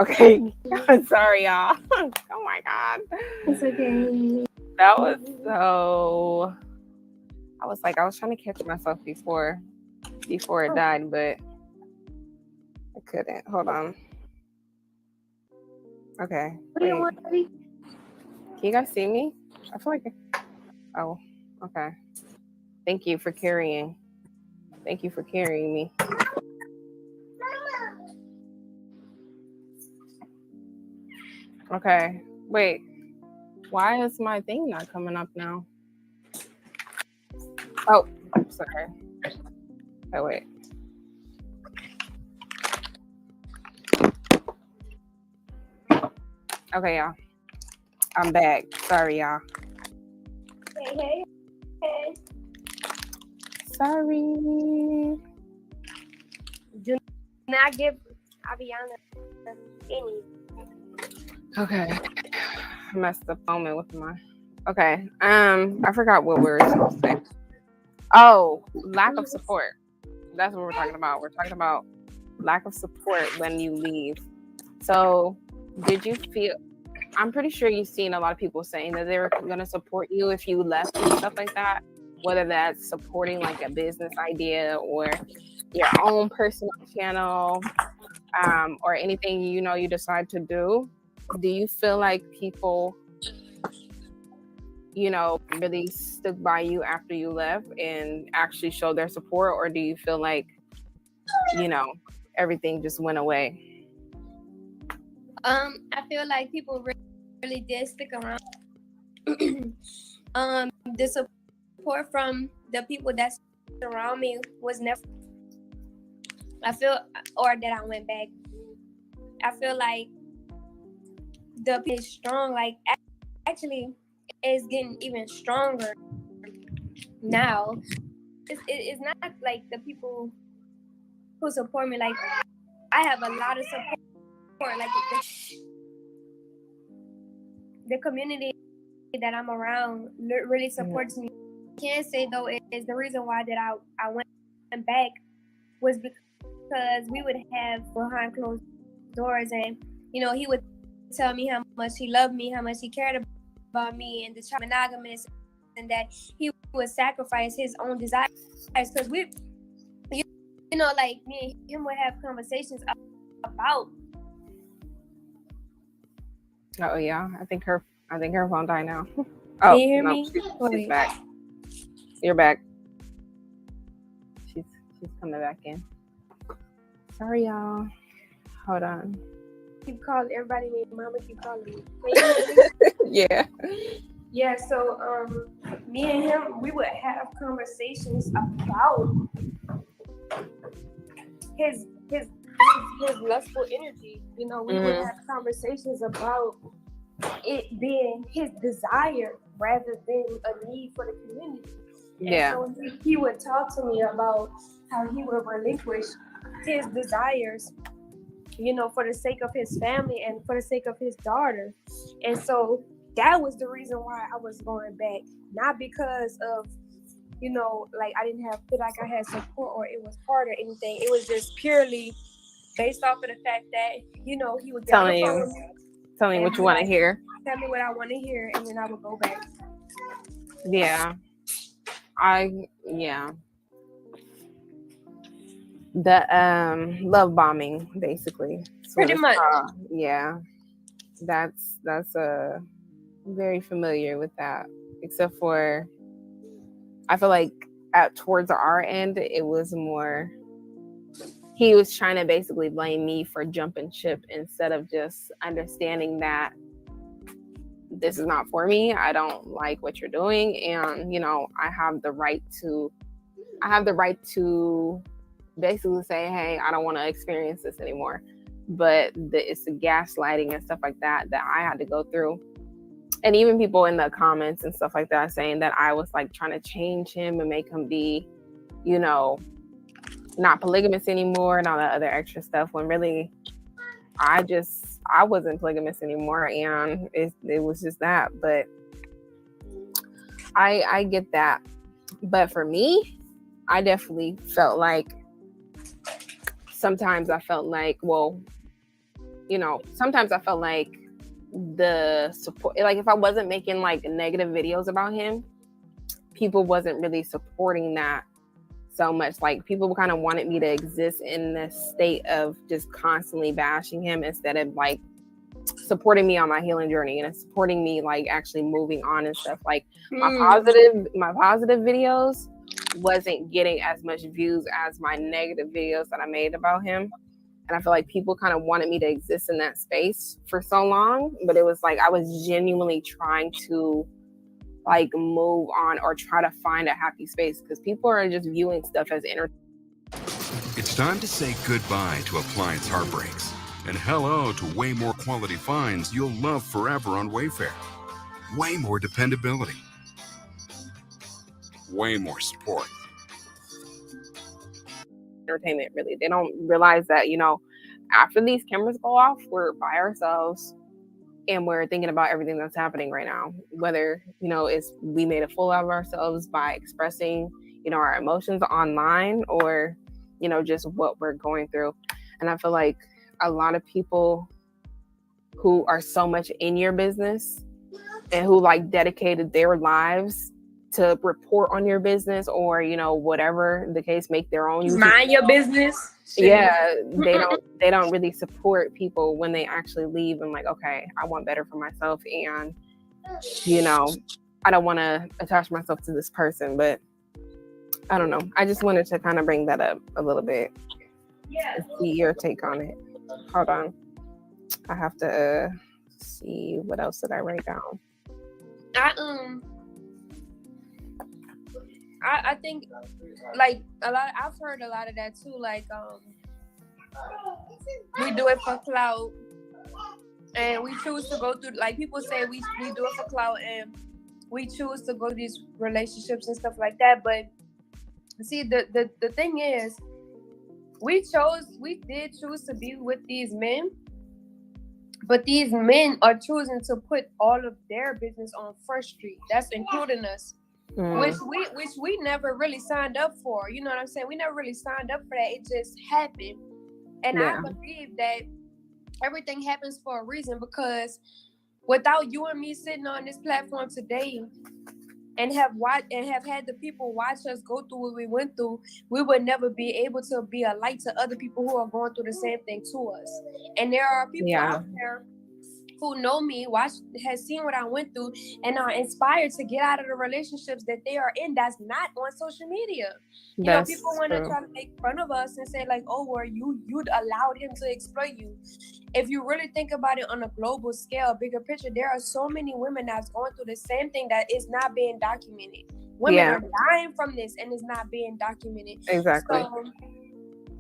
Speaker 2: Okay. Sorry, y'all. Oh my God.
Speaker 3: It's okay.
Speaker 2: That was so. I was trying to catch myself before it died, but I couldn't. Hold on. Okay.
Speaker 3: What do you
Speaker 2: Wait.
Speaker 3: want, baby?
Speaker 2: Can you guys see me? I feel like. Oh. Okay. Thank you for carrying. Thank you for carrying me. Okay. Wait. Why is my thing not coming up now? Oh, sorry. Oh, wait. Okay, y'all. I'm back. Sorry, y'all.
Speaker 3: Hey.
Speaker 2: Sorry.
Speaker 3: Do not give Aviana any.
Speaker 2: Okay. I messed up moment with my. Okay. I forgot what we were supposed to say. Oh, lack of support. That's what we're talking about. We're talking about lack of support when you leave. So, did you feel? I'm pretty sure you've seen a lot of people saying that they were going to support you if you left and stuff like that. Whether that's supporting like a business idea or your own personal channel, or anything you decide to do. Do you feel like people, really stuck by you after you left and actually showed their support, or do you feel like, everything just went away?
Speaker 3: I feel like people really did stick around. The support from the people that surround me was never. Or that I went back. I feel like the people is strong. Like actually, it's getting even stronger now. It's not like the people who support me. Like I have a lot of support. Like the community that I'm around really supports me. I can't say though is the reason why that I went back was because we would have behind closed doors, and he would tell me how much he loved me, how much he cared about me, and the child monogamous, and that he would sacrifice his own desires because we, like me and him would have conversations about.
Speaker 2: Oh yeah, I think her phone died now. Oh,
Speaker 3: can you hear
Speaker 2: no,
Speaker 3: me?
Speaker 2: she's back. You're back. She's coming back in. Sorry, y'all. Hold on.
Speaker 3: Keep calling everybody named Mama. Keep calling me.
Speaker 2: Yeah.
Speaker 3: Yeah. So me and him, we would have conversations about his lustful energy. We would have conversations about it being his desire rather than a need for the community.
Speaker 2: Yeah.
Speaker 3: And so he would talk to me about how he would relinquish his desires, for the sake of his family and for the sake of his daughter. And so that was the reason why I was going back, not because of, like I didn't feel like I had support or it was hard or anything. It was just purely based off of the fact that, he would get on the phone.
Speaker 2: Tell me what you want to hear.
Speaker 3: Tell me what I want to hear, and then I would go back.
Speaker 2: Yeah. The love bombing, basically.
Speaker 3: Pretty much.
Speaker 2: Yeah. That's very familiar with that. Except for I feel like towards our end it was more he was trying to basically blame me for jumping ship instead of just understanding that this is not for me. I don't like what you're doing, and I have the right to basically say, hey, I don't want to experience this anymore. But it's the gaslighting and stuff like that I had to go through, and even people in the comments and stuff like that saying that I was like trying to change him and make him be, not polygamous anymore and all that other extra stuff, when really I wasn't polygamous anymore, and it was just that. But I get that. But for me, I definitely felt like sometimes I felt like, well, sometimes I felt like the support, like if I wasn't making like negative videos about him, people wasn't really supporting that so much. Like people kind of wanted me to exist in this state of just constantly bashing him instead of like supporting me on my healing journey and supporting me like actually moving on and stuff. Like my positive videos wasn't getting as much views as my negative videos that I made about him. And I feel like people kind of wanted me to exist in that space for so long, but it was like I was genuinely trying to like move on or try to find a happy space because people are just viewing stuff as entertainment.
Speaker 4: It's time to say goodbye to appliance heartbreaks and hello to way more quality finds you'll love forever on Wayfair. Way more dependability. Way more support.
Speaker 2: Entertainment, really. They don't realize that, after these cameras go off, we're by ourselves and we're thinking about everything that's happening right now. Whether, it's we made a fool out of ourselves by expressing, our emotions online or, just what we're going through. And I feel like a lot of people who are so much in your business and who like dedicated their lives to report on your business or, whatever the case, make their own YouTube
Speaker 3: mind your business.
Speaker 2: Yeah, they don't really support people when they actually leave and like, okay, I want better for myself and I don't want to attach myself to this person. But I don't know. I just wanted to kind of bring that up a little bit. Yeah. See your take on it. Hold on. I have to see what else did I write down.
Speaker 3: I think like I've heard a lot of that too. Like we do it for clout, and we choose to go through. Like people say we do it for clout, and we choose to go to these relationships and stuff like that. But see, the thing is, we did choose to be with these men, but these men are choosing to put all of their business on First Street. That's including us. Which we never really signed up for. You know what I'm saying? We never really signed up for that. It just happened. And I believe that everything happens for a reason, because without you and me sitting on this platform today and have had the people watch us go through what we went through, we would never be able to be a light to other people who are going through the same thing to us. And there are people out there who know me, has seen what I went through, and are inspired to get out of the relationships that they are in that's not on social media. People want to try to make fun of us and say like, oh, well, you'd allowed him to exploit you. If you really think about it on a global scale, bigger picture, there are so many women that's going through the same thing that is not being documented. Women are dying from this and it's not being documented.
Speaker 2: Exactly.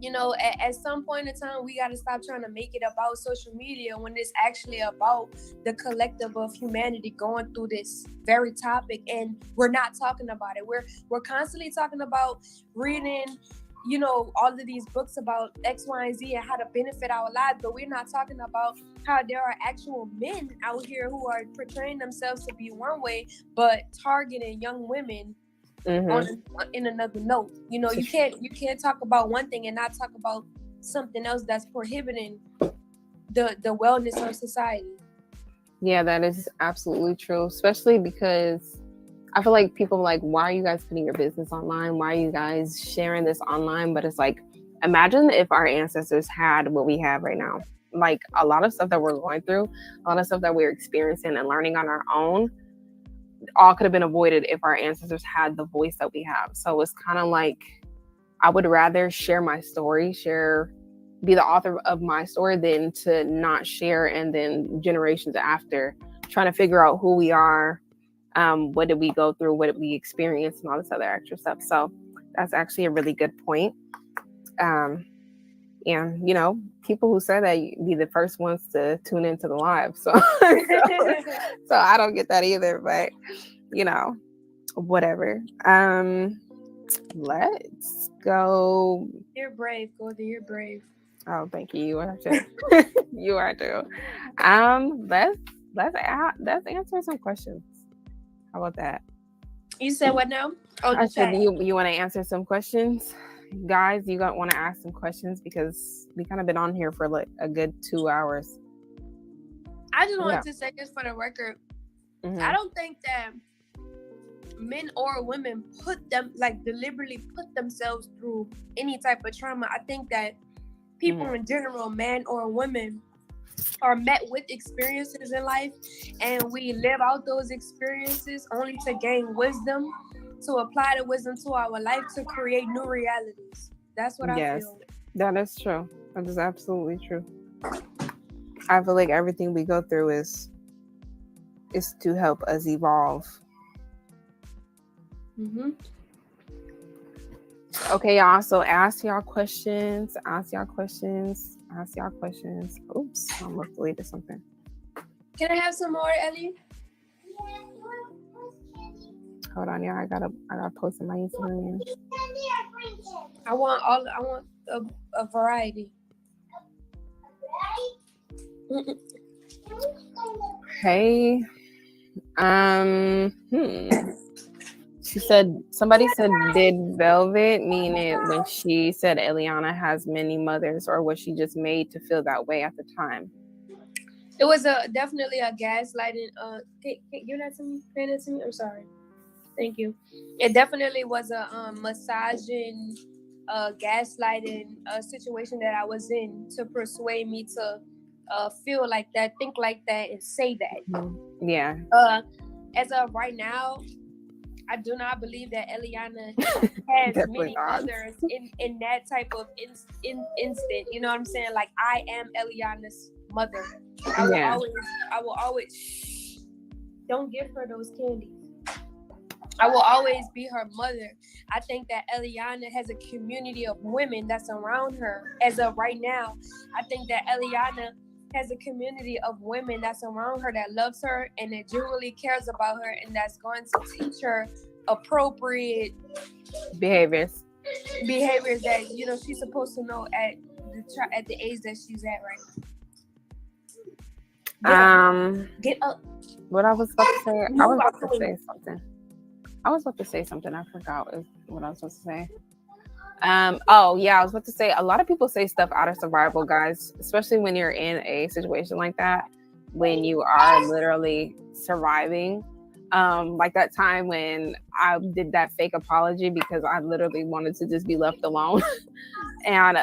Speaker 3: So, at some point in time, we got to stop trying to make it about social media when it's actually about the collective of humanity going through this very topic, and we're not talking about it. We're constantly talking about reading, all of these books about X, Y, and Z and how to benefit our lives, but we're not talking about how there are actual men out here who are portraying themselves to be one way, but targeting young women. In another note, you can't talk about one thing and not talk about something else that's prohibiting the wellness of society.
Speaker 2: Yeah, that is absolutely true, especially because I feel like people are like, why are you guys putting your business online? Why are you guys sharing this online? But it's like, imagine if our ancestors had what we have right now. Like a lot of stuff that we're going through, a lot of stuff that we're experiencing and learning on our own, all could have been avoided if our ancestors had the voice that we have. So it's kind of like, I would rather share my story, be the author of my story than to not share. And then generations after trying to figure out who we are, what did we go through, what did we experience, and all this other extra stuff. So that's actually a really good point. And, people who say that, be the first ones to tune into the live. So I don't get that either, but, whatever. Let's go.
Speaker 3: You're brave. Go there. You're brave.
Speaker 2: Oh, thank you. You are too. You are too. Let's answer some questions. How about that?
Speaker 3: You said what now? Oh,
Speaker 2: I said you want to answer some questions? guys, you don't want to ask some questions because we kind of been on here for like a good 2 hours.
Speaker 3: I just wanted to say this for the record.
Speaker 2: Mm-hmm.
Speaker 3: I don't think that men or women deliberately put themselves through any type of trauma. I think that people in general, men or women, are met with experiences in life, and we live out those experiences only to gain wisdom, to apply the wisdom to our life, to create new realities. That's what I feel.
Speaker 2: That is true. That is absolutely true. I feel like everything we go through is to help us evolve.
Speaker 3: Mm-hmm.
Speaker 2: Okay, y'all. So ask y'all questions. Oops, I almost deleted something.
Speaker 3: Can I have some more, Ellie?
Speaker 2: Hold on, y'all. I gotta post in my Instagram.
Speaker 3: I want a variety.
Speaker 2: Hey. Somebody said, did Velvet mean it when she said Eliana has many mothers, or was she just made to feel that way at the time?
Speaker 3: It was definitely a gaslighting. Can you that to me? Pay that to me? I'm sorry. Thank you. It definitely was a massaging, gaslighting situation that I was in to persuade me to feel like that, think like that, and say that.
Speaker 2: Yeah.
Speaker 3: As of right now, I do not believe that Eliana has many others in that type of instant. You know what I'm saying? Like, I am Eliana's mother. I will always don't give her those candies. I will always be her mother. I think that Eliana has a community of women that's around her. As of right now, I think that Eliana has a community of women that's around her that loves her and that genuinely cares about her and that's going to teach her appropriate behaviors that, you know, she's supposed to know at the age that she's at right. Get up.
Speaker 2: What I was about to say, I was about to say something. I forgot what I was supposed to say. I was about to say, a lot of people say stuff out of survival, guys, especially when you're in a situation like that, when you are literally surviving. Like that time when I did that fake apology because I literally wanted to just be left alone. And,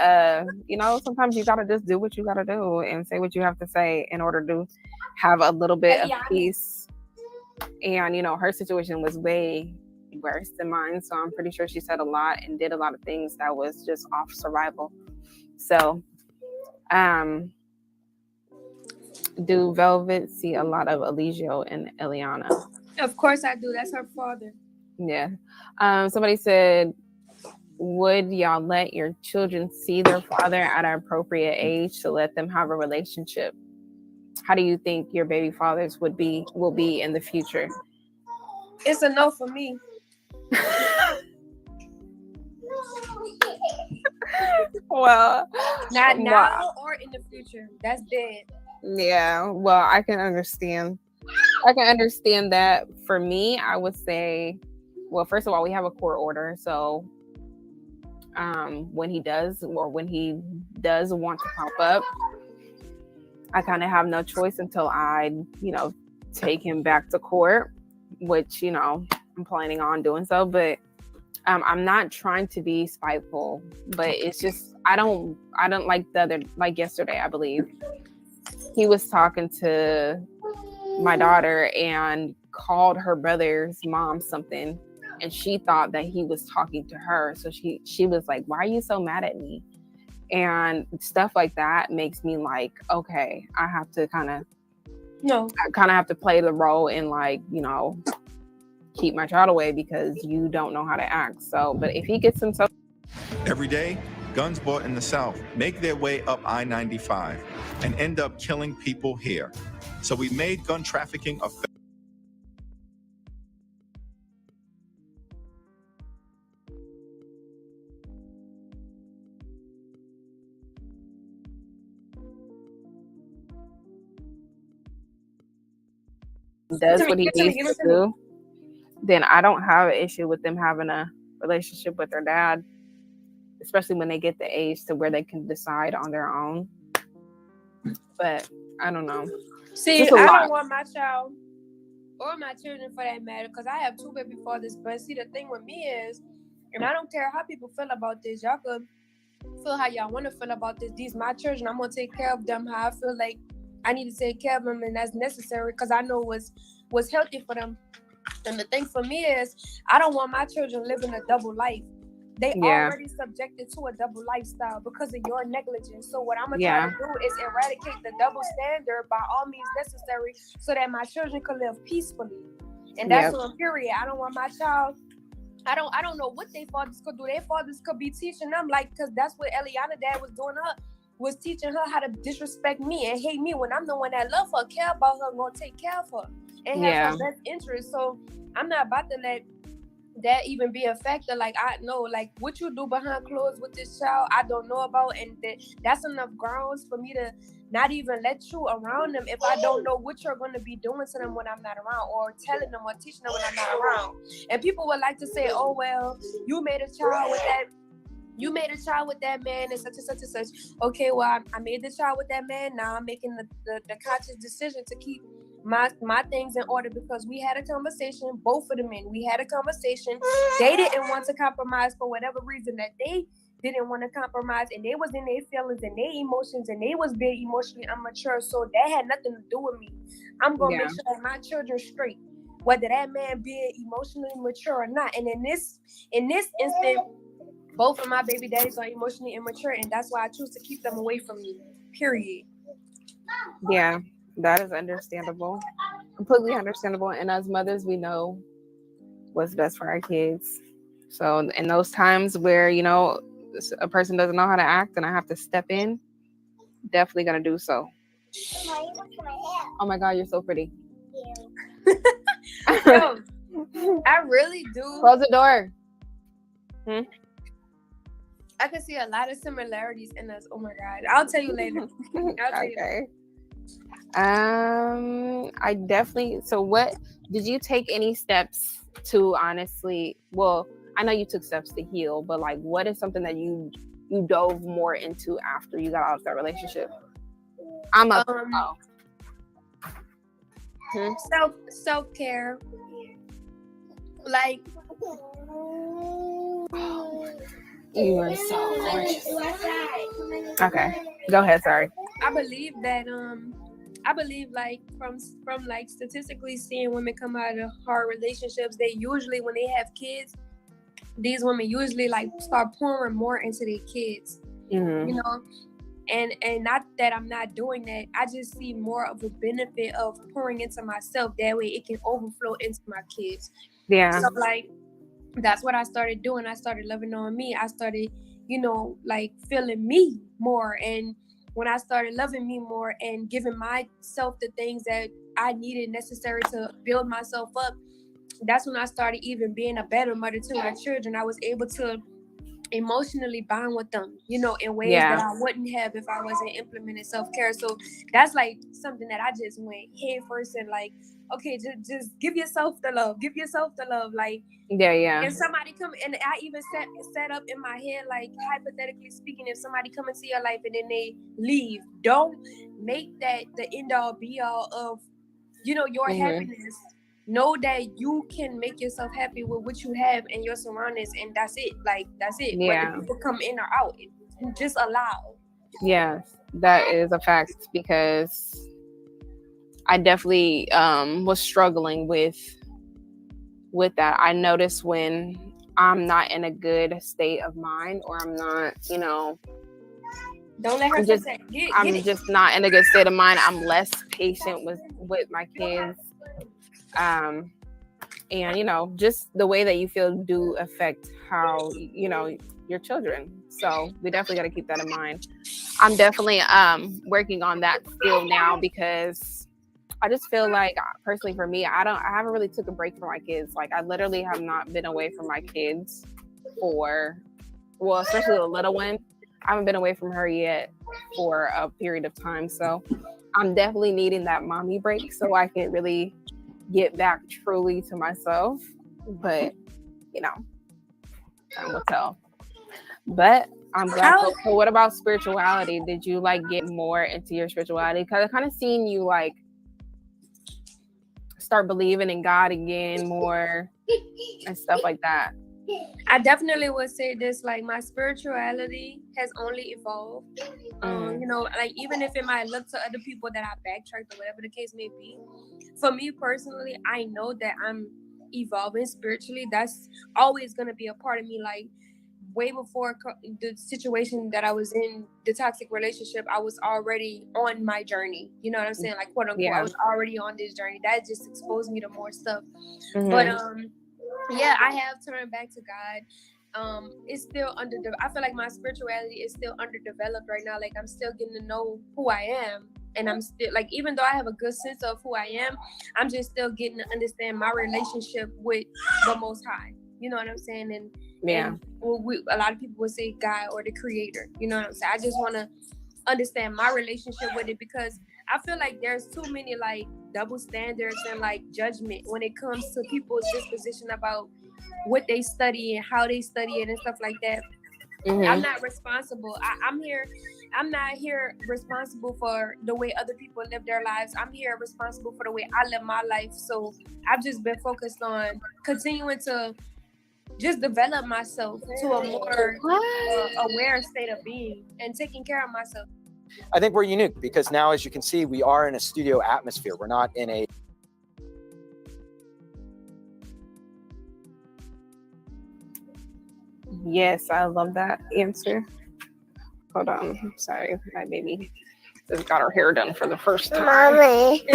Speaker 2: sometimes you got to just do what you got to do and say what you have to say in order to have a little bit of peace. And, her situation was way worse than mine. So I'm pretty sure she said a lot and did a lot of things that was just off survival. So, do Velvet see a lot of Eligio and Eliana?
Speaker 3: Of course I do. That's her father.
Speaker 2: Yeah. Somebody said, would y'all let your children see their father at an appropriate age to let them have a relationship? How do you think your baby fathers will be in the future?
Speaker 3: It's a no for me.
Speaker 2: Well,
Speaker 3: not now or in the future. That's dead.
Speaker 2: Yeah. Well, I can understand that. For me, I would say, well, first of all, we have a court order. So when he does want to pop up, I kind of have no choice until I, take him back to court, which, I'm planning on doing so. But I'm not trying to be spiteful, but it's just, I don't like yesterday, I believe, he was talking to my daughter and called her brother's mom something, and she thought that he was talking to her. So she was like, why are you so mad at me? And stuff like that makes me like, okay, I have to kind of have to play the role and keep my child away because you don't know how to act. So, but if he gets himself...
Speaker 7: Every day, guns bought in the South make their way up I-95 and end up killing people here. So we made gun trafficking a
Speaker 2: does what he needs to do, then I don't have an issue with them having a relationship with their dad. especially when they get the age to where they can decide on their own. But I don't know.
Speaker 3: See, I don't want my child or my children for that matter, because I have 2 baby fathers. But see, the thing with me is, and I don't care how people feel about this, y'all could feel how y'all want to feel about this. These my children. I'm gonna take care of them how I feel like I need to take care of them, and that's necessary because I know what's healthy for them. And the thing for me is, I don't want my children living a double life. They already subjected to a double lifestyle because of your negligence. So what I'm gonna try to do is eradicate the double standard by all means necessary, so that my children can live peacefully. And that's on period. I don't want my child. I don't know what their fathers could do. Their fathers could be teaching them, like, because that's what Eliana dad was doing her, was teaching her how to disrespect me and hate me when I'm the one that love her, care about her, gonna take care of her, and have her best interest. So I'm not about to let that even be a factor. Like, I know, like, what you do behind closed with this child, I don't know about, and that's enough grounds for me to not even let you around them if I don't know what you're going to be doing to them when I'm not around, or telling them or teaching them when I'm not around. And people would like to say, oh, well, you made a child with that man and such and such and such. Okay, well, I made the child with that man. Now I'm making the conscious decision to keep my things in order, because we had a conversation, both of the men. We had a conversation. They didn't want to compromise for whatever reason that they didn't want to compromise, and they was in their feelings and their emotions, and they was being emotionally immature. So that had nothing to do with me. I'm gonna make sure that my children straight, whether that man being emotionally mature or not. And in this instant, both of my baby daddies are emotionally immature, and that's why I choose to keep them away from me. Period.
Speaker 2: Yeah, that is understandable. Completely understandable. And as mothers, we know what's best for our kids. So in those times where, you know, a person doesn't know how to act and I have to step in, definitely gonna do so. Oh my God, you're so pretty.
Speaker 3: Yo, I really do.
Speaker 2: Close the door.
Speaker 3: I can see a lot of similarities in us. Oh my God. I'll tell you later.
Speaker 2: Okay. I definitely, so what did you take any steps to honestly, well, I know you took steps to heal, but like, what is something that you dove more into after you got out of that relationship?
Speaker 3: Self-care. Like,
Speaker 2: you are so gorgeous. Okay, go ahead. Sorry.
Speaker 3: I believe like from like statistically seeing women come out of hard relationships, they usually, when they have kids, these women usually like start pouring more into their kids.
Speaker 2: Mm-hmm.
Speaker 3: You know, and not that I'm not doing that. I just see more of a benefit of pouring into myself. That way it can overflow into my kids.
Speaker 2: Yeah.
Speaker 3: So like, that's what I started doing. I started loving on me. I started, you know, like feeling me more. And when I started loving me more and giving myself the things that I needed necessary to build myself up, that's when I started even being a better mother to my children. I was able to emotionally bond with them, you know, in ways that I wouldn't have if I wasn't implementing self-care. So that's like something that I just went head first and like, okay, just give yourself the love. Like, and somebody come, and I even set up in my head, like, hypothetically speaking, if somebody come into your life and then they leave, don't make that the end all be all of, you know, your happiness. Know that you can make yourself happy with what you have and your surroundings, and that's it. Like, that's it.
Speaker 2: Yeah.
Speaker 3: Whether people come in or out, just allow.
Speaker 2: Yes, that is a fact, because I definitely was struggling with that. I notice when I'm not in a good state of mind, or I'm not, you know,
Speaker 3: don't let her
Speaker 2: just not in a good state of mind. I'm less patient with my kids. And, you know, just the way that you feel do affect how, you know, your children. So we definitely got to keep that in mind. I'm definitely working on that still now, because I just feel like, personally for me, I haven't really took a break from my kids. Like, I literally have not been away from my kids especially the little one. I haven't been away from her yet for a period of time. So I'm definitely needing that mommy break so I can really get back truly to myself. But, you know, time will tell. But I'm glad.
Speaker 3: How-
Speaker 2: So what about spirituality? Did you like get more into your spirituality? Because I kind of seen you like start believing in God again more and stuff like that.
Speaker 3: I definitely would say this, like my spirituality has only evolved. You know, like even if it might look to other people that I backtracked or whatever the case may be, for me personally, I know that I'm evolving spiritually. That's always going to be a part of me. Like way before the situation that I was in, the toxic relationship, I was already on my journey. You know what I'm saying? Like quote unquote, I was already on this journey. That just exposed me to more stuff. But yeah, I have turned back to God. It's still I feel like my spirituality is still underdeveloped right now. Like I'm still getting to know who I am, and I'm still like, even though I have a good sense of who I am, I'm just still getting to understand my relationship with the Most High. You know what I'm saying? And a lot of people would say God or the Creator. You know what I'm saying? I just want to understand my relationship with it, because I feel like there's too many like double standards and like judgment when it comes to people's disposition about what they study and how they study it and stuff like that. I'm not responsible. I'm not here responsible for the way other people live their lives. I'm here responsible for the way I live my life. So I've just been focused on continuing to just develop myself to a more aware state of being and taking care of myself.
Speaker 9: I think we're unique because now, as you can see, we are in a studio atmosphere. We're not in a...
Speaker 2: Yes, I love that answer. Hold on. I'm sorry. My baby just got her hair done for the first time.
Speaker 1: Mommy.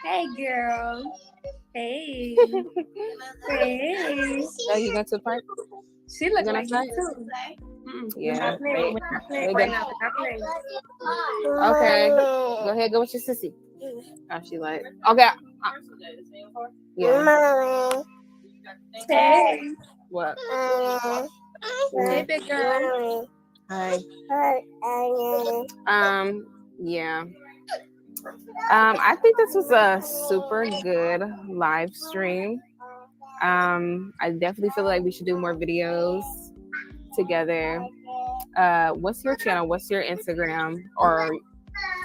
Speaker 3: Hey, girl. Hey. Hey.
Speaker 2: Oh, you went to the park?
Speaker 3: She looks
Speaker 2: gonna
Speaker 3: like
Speaker 2: play?
Speaker 3: you too.
Speaker 2: Yeah.
Speaker 3: We're not playing right now. We're not playing.
Speaker 2: Okay. Go ahead. Go with your sissy. Oh, she like. Okay. Yeah.
Speaker 3: Hey.
Speaker 2: What?
Speaker 3: Hey, big girl.
Speaker 2: Hi. Yeah. I think this was a super good live stream. I definitely feel like we should do more videos together. What's your channel? What's your Instagram? Or I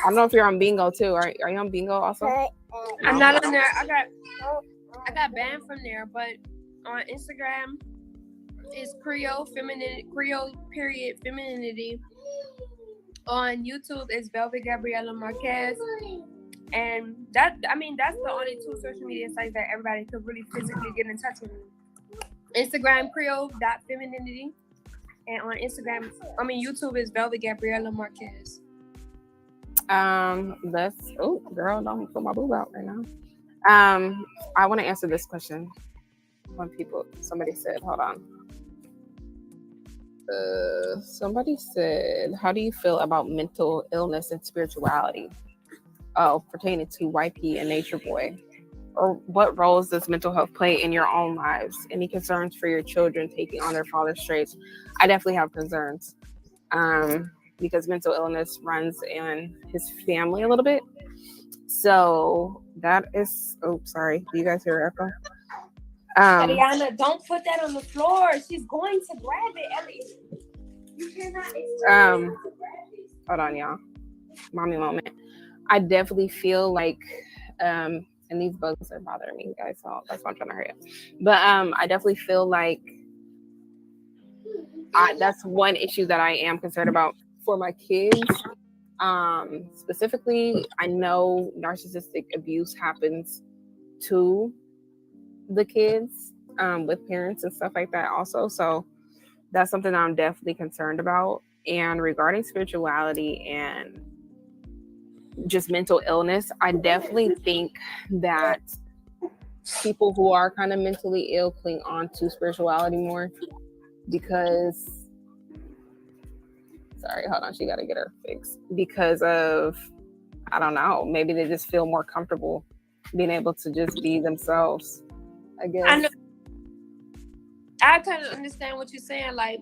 Speaker 2: don't know if you're on Bingo too. Are you on Bingo also?
Speaker 3: I'm not on there. I got banned from there, but on Instagram it's Creole period femininity. On YouTube it's Velvet Gabriela Marquez. And that's the only two social media sites that everybody could really physically get in touch with me. Instagram Creole.femininity. And on YouTube is Velvet Gabriela Marquez.
Speaker 2: Girl, don't put my boob out right now. I want to answer this question. Somebody said, hold on. Somebody said, how do you feel about mental illness and spirituality? Pertaining to YP and Natureboy. Or what roles does mental health play in your own lives? Any concerns for your children taking on their father's traits? I definitely have concerns. Because mental illness runs in his family a little bit. So that is, sorry. Do you guys hear echo?
Speaker 3: Ariana, don't put that on the floor. She's going to grab it, Ellie. You cannot
Speaker 2: hold on, y'all. Mommy moment. I definitely feel like, and these bugs are bothering me, guys, so that's why I'm trying to hurry up. But I definitely feel like that's one issue that I am concerned about for my kids. Specifically, I know narcissistic abuse happens to the kids with parents and stuff like that also. So that's something I'm definitely concerned about. And regarding spirituality and just mental illness, I definitely think that people who are kind of mentally ill cling on to spirituality more because, sorry, hold on, she got to get her fixed, because of, I don't know, maybe they just feel more comfortable being able to just be themselves, I guess.
Speaker 3: I know. I kind of understand what you're saying. Like,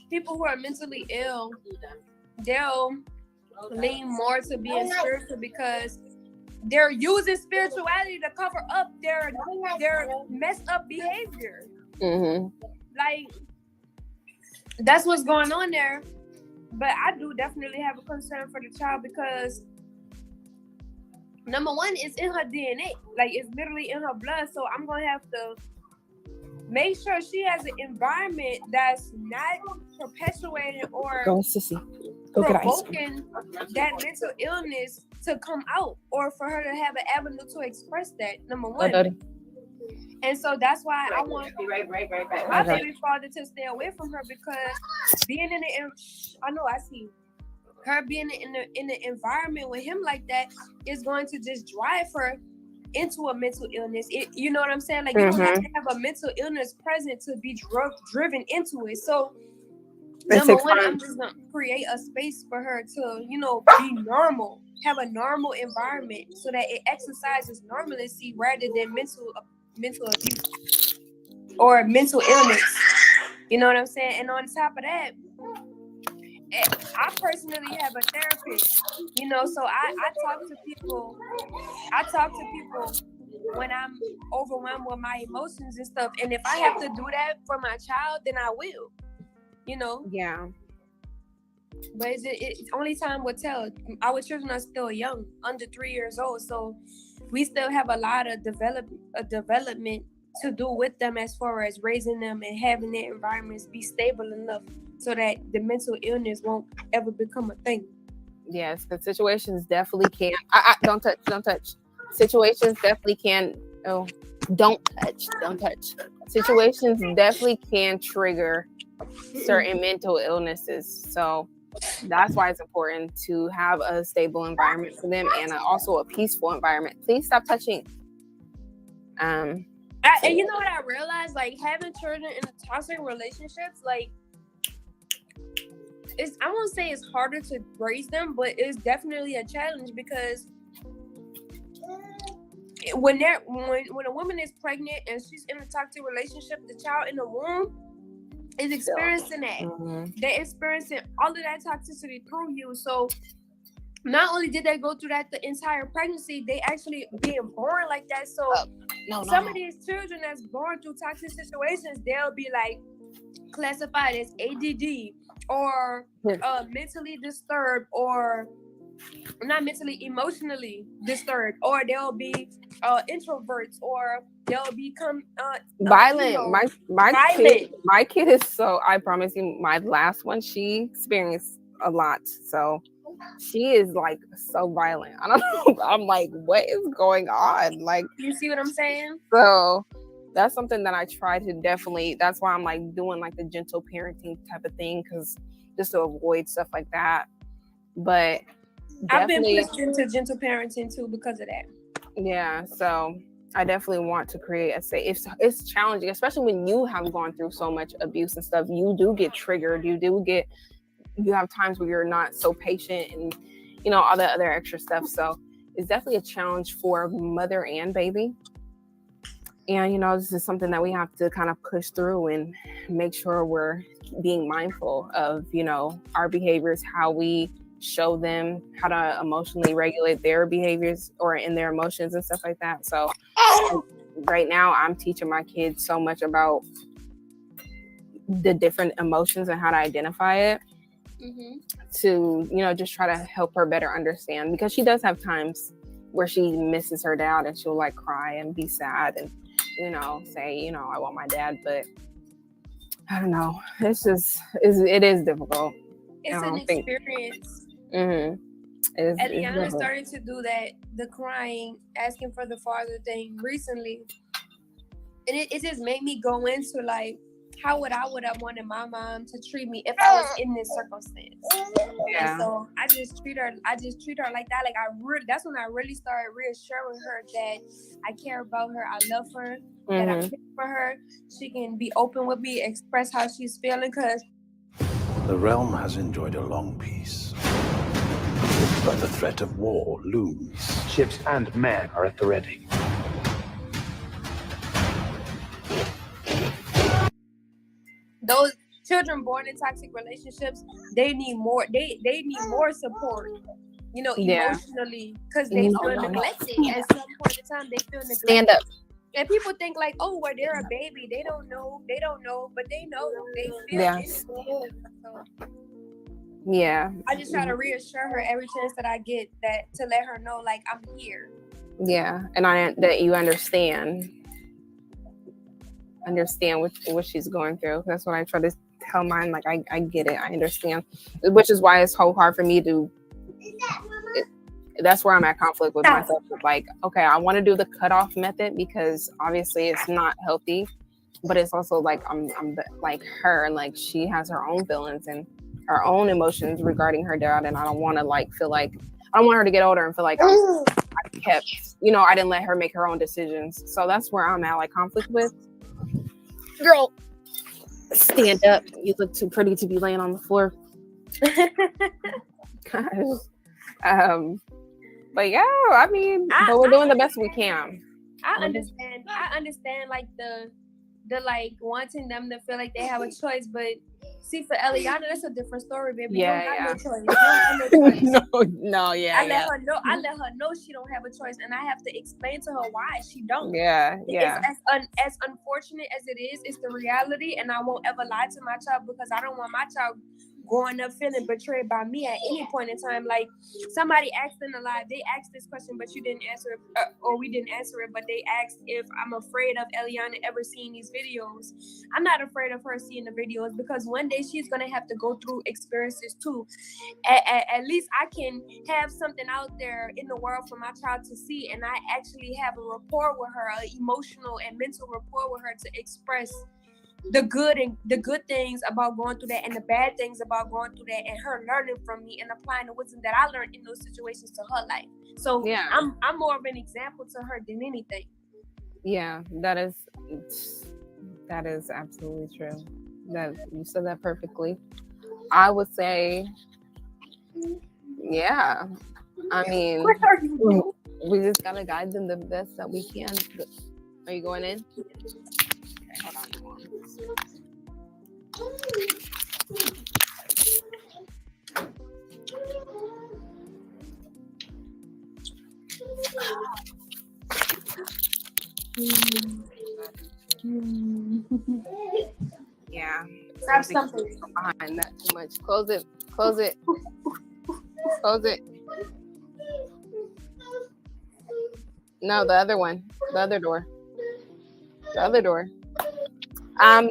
Speaker 3: people who are mentally ill, they'll lean more to being spiritual because they're using spirituality to cover up their messed up behavior. Like, that's what's going on there. But I do definitely have a concern for the child because number one, it's in her DNA. Like, it's literally in her blood. So I'm gonna have to make sure she has an environment that's not perpetuating or provoking that mental illness to come out, or for her to have an avenue to express that. Number one. And so that's why I want my baby father to stay away from her, because being in the environment with him like that is going to just drive her into a mental illness. You know what I'm saying? Like, you don't have to have a mental illness present to be driven into it. So number one, I'm just gonna create a space for her to, you know, be normal, have a normal environment so that it exercises normalcy rather than mental abuse or mental illness. You know what I'm saying? And on top of that, I personally have a therapist, you know, so I talk to people when I'm overwhelmed with my emotions and stuff. And if I have to do that for my child, then I will, you know?
Speaker 2: Yeah.
Speaker 3: But it's only time will tell. Our children are still young, under 3 years old. So we still have a lot of development to do with them as far as raising them and having their environments be stable enough so that the mental illness won't ever become a thing.
Speaker 2: Yes, because situations definitely can. Don't touch. Situations definitely can. Oh, don't touch. Situations definitely can trigger certain mental illnesses. So that's why it's important to have a stable environment for them, and also a peaceful environment. Please stop touching.
Speaker 3: And you know what I realized? Like, having children in a toxic relationships, like, I won't say it's harder to raise them, but it's definitely a challenge, because when a woman is pregnant and she's in a toxic relationship, the child in the womb is experiencing that. They're experiencing all of that toxicity through you. So not only did they go through that the entire pregnancy, they actually being born like that. So some of these children that's born through toxic situations, they'll be like classified as ADD or mentally disturbed, or not mentally, emotionally disturbed, or they'll be introverts, or they'll become
Speaker 2: violent.
Speaker 3: You know,
Speaker 2: My kid is so, I promise you, my last one, she experienced a lot. So she is like so violent. I don't know. I'm like, what is going on? Like,
Speaker 3: you see what I'm saying?
Speaker 2: So that's something that I try to definitely, that's why I'm like doing like the gentle parenting type of thing, because just to avoid stuff like that. But
Speaker 3: I've been pushed into gentle parenting too because of that.
Speaker 2: Yeah, so I definitely want to create a safe. It's challenging, especially when you have gone through so much abuse and stuff. You do get triggered. You have times where you're not so patient, and you know, all the other extra stuff. So it's definitely a challenge for mother and baby. And you know, this is something that we have to kind of push through and make sure we're being mindful of, you know, our behaviors, how we show them how to emotionally regulate their behaviors or in their emotions and stuff like that. So right now I'm teaching my kids so much about the different emotions and how to identify it, to, you know, just try to help her better understand, because she does have times where she misses her dad and she'll like cry and be sad and, you know, say, you know, I want my dad, but I don't know. It's just, it is difficult.
Speaker 3: It's an experience.
Speaker 2: Eliana
Speaker 3: started to do that, the crying, asking for the father thing recently. And it just made me go into like, how would I have wanted my mom to treat me if I was in this circumstance? Yeah. And so I just treat her like that. Like that's when I really started reassuring her that I care about her, I love her, that I'm here for her. She can be open with me, express how she's feeling, because
Speaker 10: the realm has enjoyed a long peace, but the threat of war looms.
Speaker 11: Ships and men are at the ready.
Speaker 3: Those children born in toxic relationships, they need more. They need more support. emotionally, because they feel neglected. At some point in time, they feel neglected.
Speaker 2: Stand up.
Speaker 3: And people think like, oh, well, they're a baby. They don't know, but they know. They feel it. So, I just try to reassure her every chance that I get, that to let her know, like, I'm here.
Speaker 2: Yeah, and that you understand what she's going through. That's what I try to tell mine. Like, I get it. I understand, which is why it's so hard for me to. That's where I'm at conflict with myself. Like, okay, I want to do the cutoff method because obviously it's not healthy, but it's also like I'm like her, like she has her own feelings and her own emotions regarding her dad, and I don't want to feel like I don't want her to get older and feel like I kept, I didn't let her make her own decisions. So that's where I'm at, like conflict with. Girl, stand up. You look too pretty to be laying on the floor. Gosh. But yeah, I mean, but we're doing the best we can.
Speaker 3: I understand like the like wanting them to feel like they have a choice, but see, for Eliana, that's a different story, baby.
Speaker 2: Yeah,
Speaker 3: you don't have no choice. You don't have no choice.
Speaker 2: No, yeah.
Speaker 3: I let her know she don't have a choice, and I have to explain to her why she don't.
Speaker 2: Yeah.
Speaker 3: As unfortunate as it is, it's the reality, and I won't ever lie to my child because I don't want my child growing up feeling betrayed by me at any point in time. Like, somebody asked in the live, they asked this question, but you didn't answer it, or we didn't answer it, but they asked if I'm afraid of Eliana ever seeing these videos. I'm not afraid of her seeing the videos because one day she's going to have to go through experiences too. At least I can have something out there in the world for my child to see, and I actually have a rapport with her, an emotional and mental rapport with her to express the good things about going through that and the bad things about going through that, and her learning from me and applying the wisdom that I learned in those situations to her life. So yeah, I'm more of an example to her than anything.
Speaker 2: Yeah, that is absolutely true. That you said that perfectly. I would say, yeah. I mean, we just gotta guide them the best that we can. Are you going in? Okay, hold on. Yeah.
Speaker 3: Grab something
Speaker 2: behind that too much. Close it. Close it. No, the other one. The other door.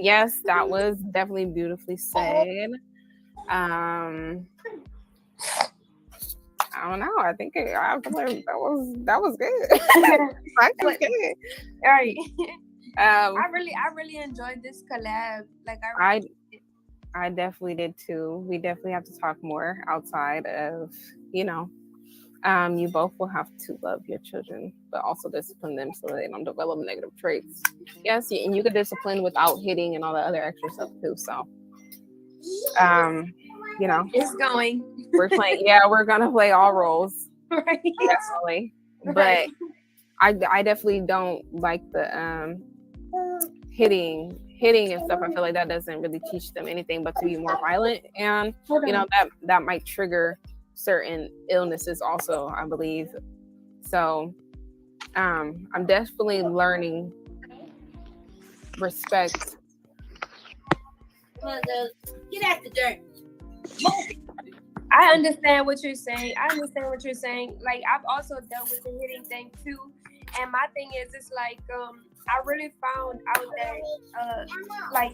Speaker 2: Yes, that was definitely beautifully said. I don't know. I think I feel like that was good. I think good.
Speaker 3: All right. I really enjoyed this collab. Like
Speaker 2: I definitely did too. We definitely have to talk more outside of, you both will have to love your children, but also discipline them so they don't develop negative traits. Yes, and you can discipline without hitting and all the other extra stuff too. So,
Speaker 3: it's going.
Speaker 2: We're playing. Yeah, we're gonna play all roles.
Speaker 3: Right.
Speaker 2: Definitely. But I definitely don't like the hitting and stuff. I feel like that doesn't really teach them anything but to be more violent, and that might trigger certain illnesses also, I believe. So I'm definitely learning respect.
Speaker 3: Get out the dirt. I understand what you're saying. Like, I've also dealt with the hitting thing too. And my thing is, it's like, I really found out that, like,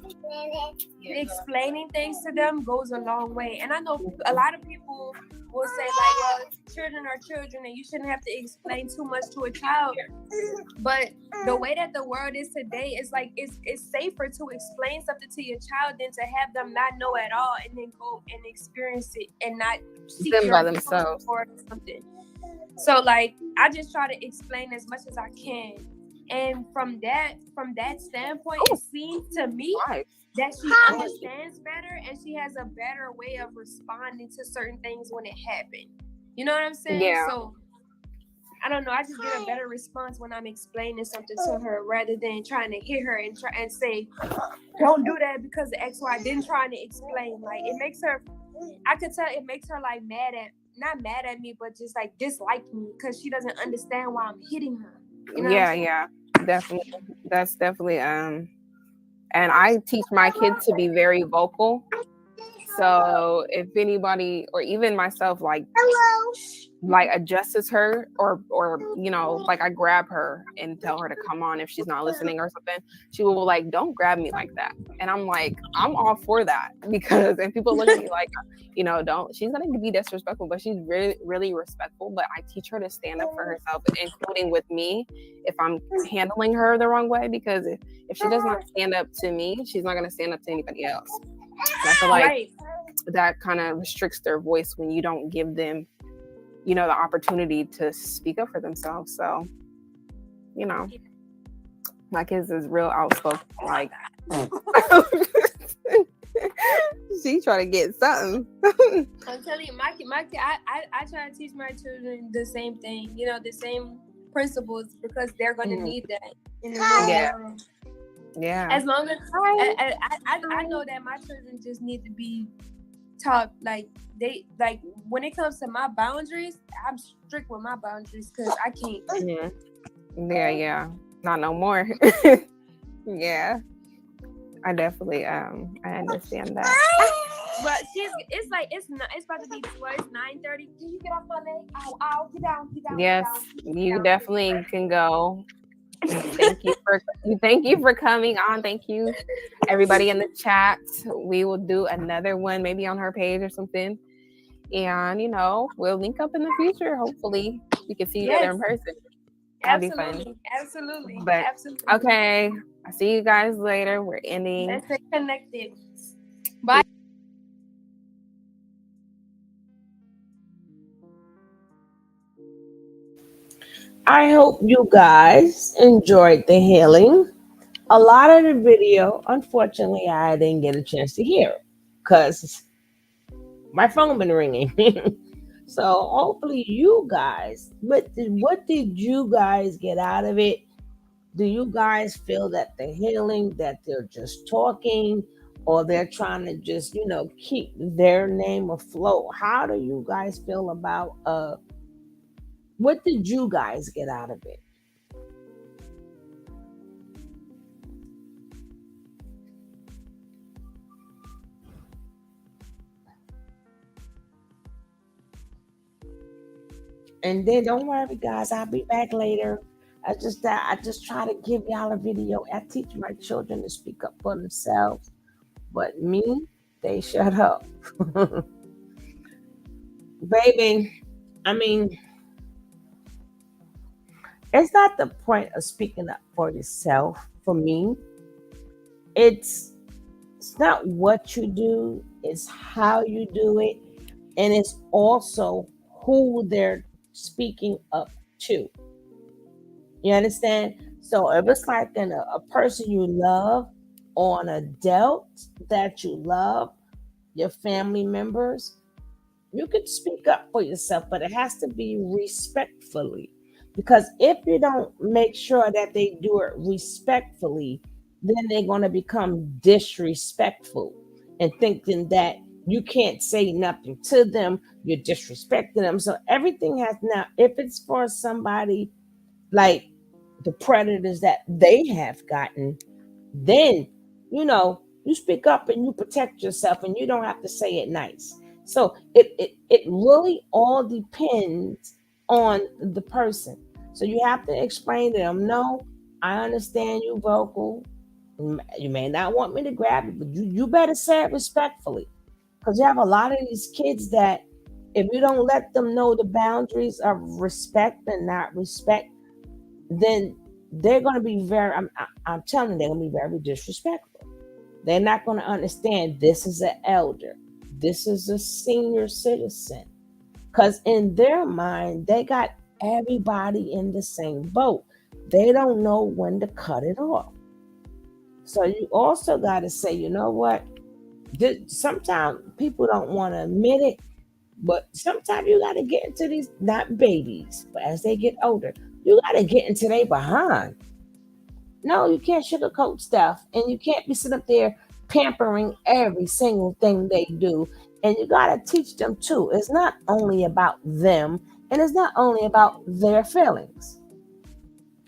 Speaker 3: explaining things to them goes a long way. And I know a lot of people will say, like, well, children are children and you shouldn't have to explain too much to a child. But the way that the world is today is like, it's safer to explain something to your child than to have them not know at all and then go and experience it and not seek
Speaker 2: them by themselves
Speaker 3: or something. So, like, I just try to explain as much as I can. And from that standpoint, it seems to me that she understands better and she has a better way of responding to certain things when it happened. You know what I'm saying?
Speaker 2: Yeah.
Speaker 3: So, I don't know. I just get a better response when I'm explaining something to her rather than trying to hit her and say, don't do that because of X, Y. Then trying to explain. Like, it makes her, I could tell it makes her like mad not mad at me, but just like dislike me because she doesn't understand why I'm hitting her. You know
Speaker 2: Yeah, definitely. That's definitely and I teach my kids to be very vocal. So if anybody or even myself like adjusts her or like I grab her and tell her to come on if she's not listening or something, she will like, don't grab me like that. And I'm like, I'm all for that because and people look at me like, don't, she's gonna be disrespectful, but she's really, really respectful. But I teach her to stand up for herself, including with me if I'm handling her the wrong way, because if she does not stand up to me, she's not gonna stand up to anybody else. And I feel like that kind of restricts their voice when you don't give them, the opportunity to speak up for themselves. So, my kids is real outspoken. Like, she trying to get something.
Speaker 3: I'm telling you, my kid, I try to teach my children the same thing, the same principles, because they're going to need that in the real world.
Speaker 2: Yeah.
Speaker 3: As long as I know that my children just need to be taught, like when it comes to my boundaries, I'm strict with my boundaries because I can't.
Speaker 2: Yeah. Not no more. Yeah. I definitely I understand that.
Speaker 3: But it's about to be 9:30. Can you get off my leg? Ow, get down.
Speaker 2: Yes, you definitely can go. Thank you for coming on. Thank you, everybody in the chat. We will do another one, maybe on her page or something. And we'll link up in the future. Hopefully, we can see each other in person. That'd be fun.
Speaker 3: Absolutely.
Speaker 2: But okay, I'll see you guys later. We're ending.
Speaker 3: Let's stay connected. Bye.
Speaker 1: I hope you guys enjoyed the healing. A lot of the video, unfortunately, I didn't get a chance to hear because my phone been ringing. So hopefully you guys, what did you guys get out of it? Do you guys feel that the healing, that they're just talking, or they're trying to just, keep their name afloat? How do you guys feel about what did you guys get out of it? And then don't worry, guys, I'll be back later. I just try to give y'all a video. I teach my children to speak up for themselves, but me, they shut up. Baby, I mean, it's not the point of speaking up for yourself. For me, it's not what you do, it's how you do it, and it's also who they're speaking up to. You understand? So if it's like a person you love, or an adult that you love, your family members, you could speak up for yourself, but it has to be respectfully. Because if you don't make sure that they do it respectfully, then they're going to become disrespectful and thinking that you can't say nothing to them, you're disrespecting them. So everything has now, if it's for somebody like the predators that they have gotten, then you speak up and you protect yourself, and you don't have to say it nice. So it really all depends on the person. So you have to explain to them, no, I understand you vocal. You may not want me to grab you, but you better say it respectfully. Because you have a lot of these kids that if you don't let them know the boundaries of respect and not respect, then they're going to be I'm telling you, they're going to be very disrespectful. They're not going to understand this is an elder. This is a senior citizen. Because in their mind, they got everybody in the same boat. They don't know when to cut it off. So you also got to say, you know what? Sometimes people don't want to admit it, but sometimes you got to get into these, not babies, but as they get older, you got to get into their behind. No, you can't sugarcoat stuff, and you can't be sitting up there pampering every single thing they do. And you got to teach them too. It's not only about them, and it's not only about their feelings.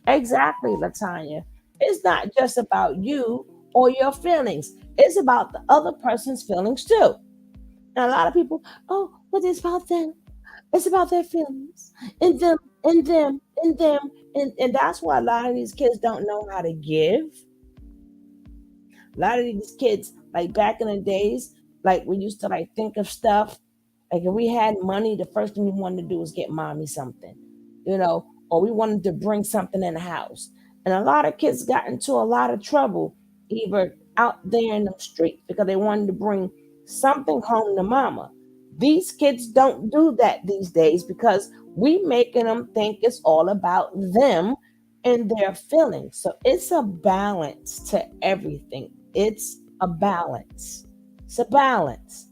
Speaker 1: Exactly, Latanya. It's not just about you or your feelings. It's about the other person's feelings too. And a lot of people, oh, but it's about them. It's about their feelings and them and them and them. And that's why a lot of these kids don't know how to give. A lot of these kids, like back in the days, like we used to like think of stuff. Like if we had money, the first thing we wanted to do was get mommy something, or we wanted to bring something in the house. And a lot of kids got into a lot of trouble, either out there in the street because they wanted to bring something home to mama. These kids don't do that these days because we making them think it's all about them and their feelings. So it's a balance to everything. It's a balance. It's a balance.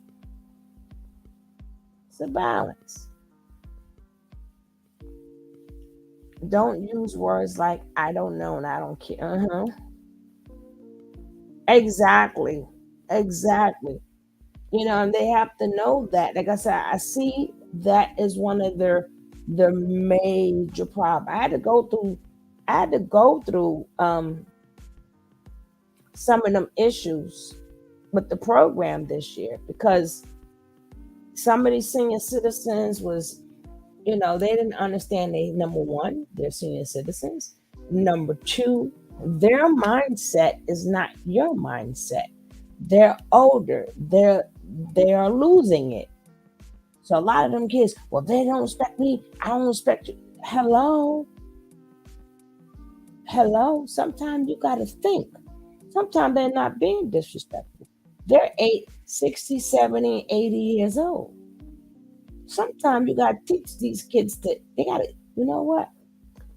Speaker 1: It's a balance. Don't use words like I don't know and I don't care. Exactly. Exactly. And they have to know that. Like I said, I see that is one of their major problems. I had to go through some of them issues with the program this year because some of these senior citizens was, they didn't understand number one, they're senior citizens. Number two, their mindset is not your mindset. They're older. They are losing it. So a lot of them kids, well, they don't respect me. I don't respect you. Hello. Sometimes you got to think. Sometimes they're not being disrespectful. They're 60, 70, 80 years old. Sometimes you got to teach these kids that they got to, you know what?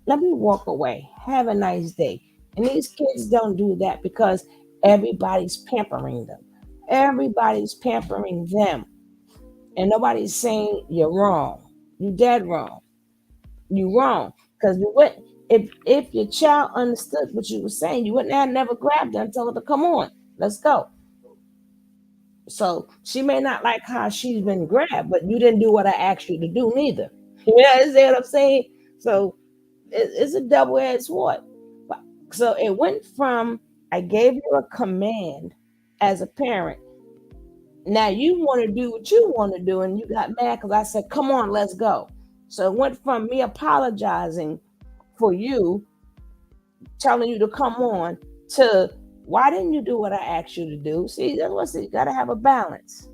Speaker 1: Let me walk away. Have a nice day. And these kids don't do that because everybody's pampering them. Everybody's pampering them. And nobody's saying you're wrong. You're dead wrong. You're wrong. Because if your child understood what you were saying, you wouldn't have never grabbed her and told her to come on. Let's go. So she may not like how she's been grabbed, but you didn't do what I asked you to do neither. You understand what I'm saying? So it's a double-edged sword. So it went from I gave you a command as a parent. Now you want to do what you want to do, and you got mad because I said, come on, let's go. So it went from me apologizing for you, telling you to come on, to why didn't you do what I asked you to do? See, that's what you got to have a balance.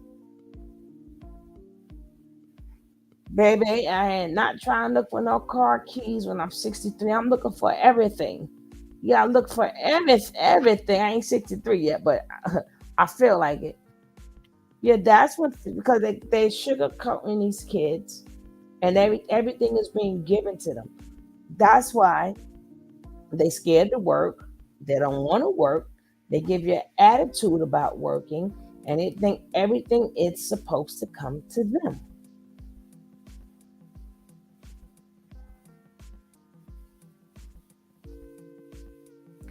Speaker 1: Baby, I am not trying to look for no car keys when I'm 63. I'm looking for everything. You gotta look for everything. I ain't 63 yet, but I feel like it. Yeah, that's what, because they sugarcoating these kids, and everything is being given to them. That's why they scared to work. They don't want to work. They give you an attitude about working, and they think everything is supposed to come to them.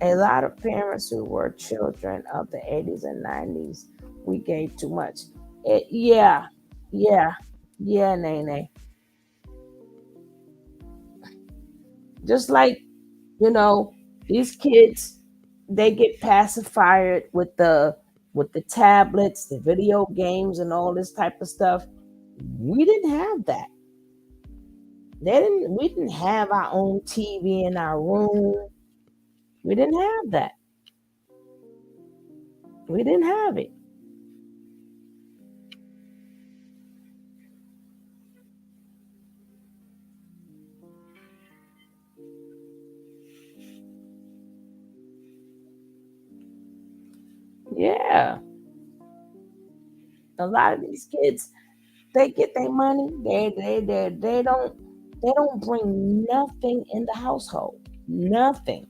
Speaker 1: A lot of parents who were children of the 80s and 90s, we gave too much. Yeah, Nene. Just like, these kids, they get pacified with the tablets, the video games, and all this type of stuff. We didn't have that. We didn't have our own TV in our room. We didn't have that. We didn't have it. Yeah. A lot of these kids, they get their money. They don't bring nothing in the household. Nothing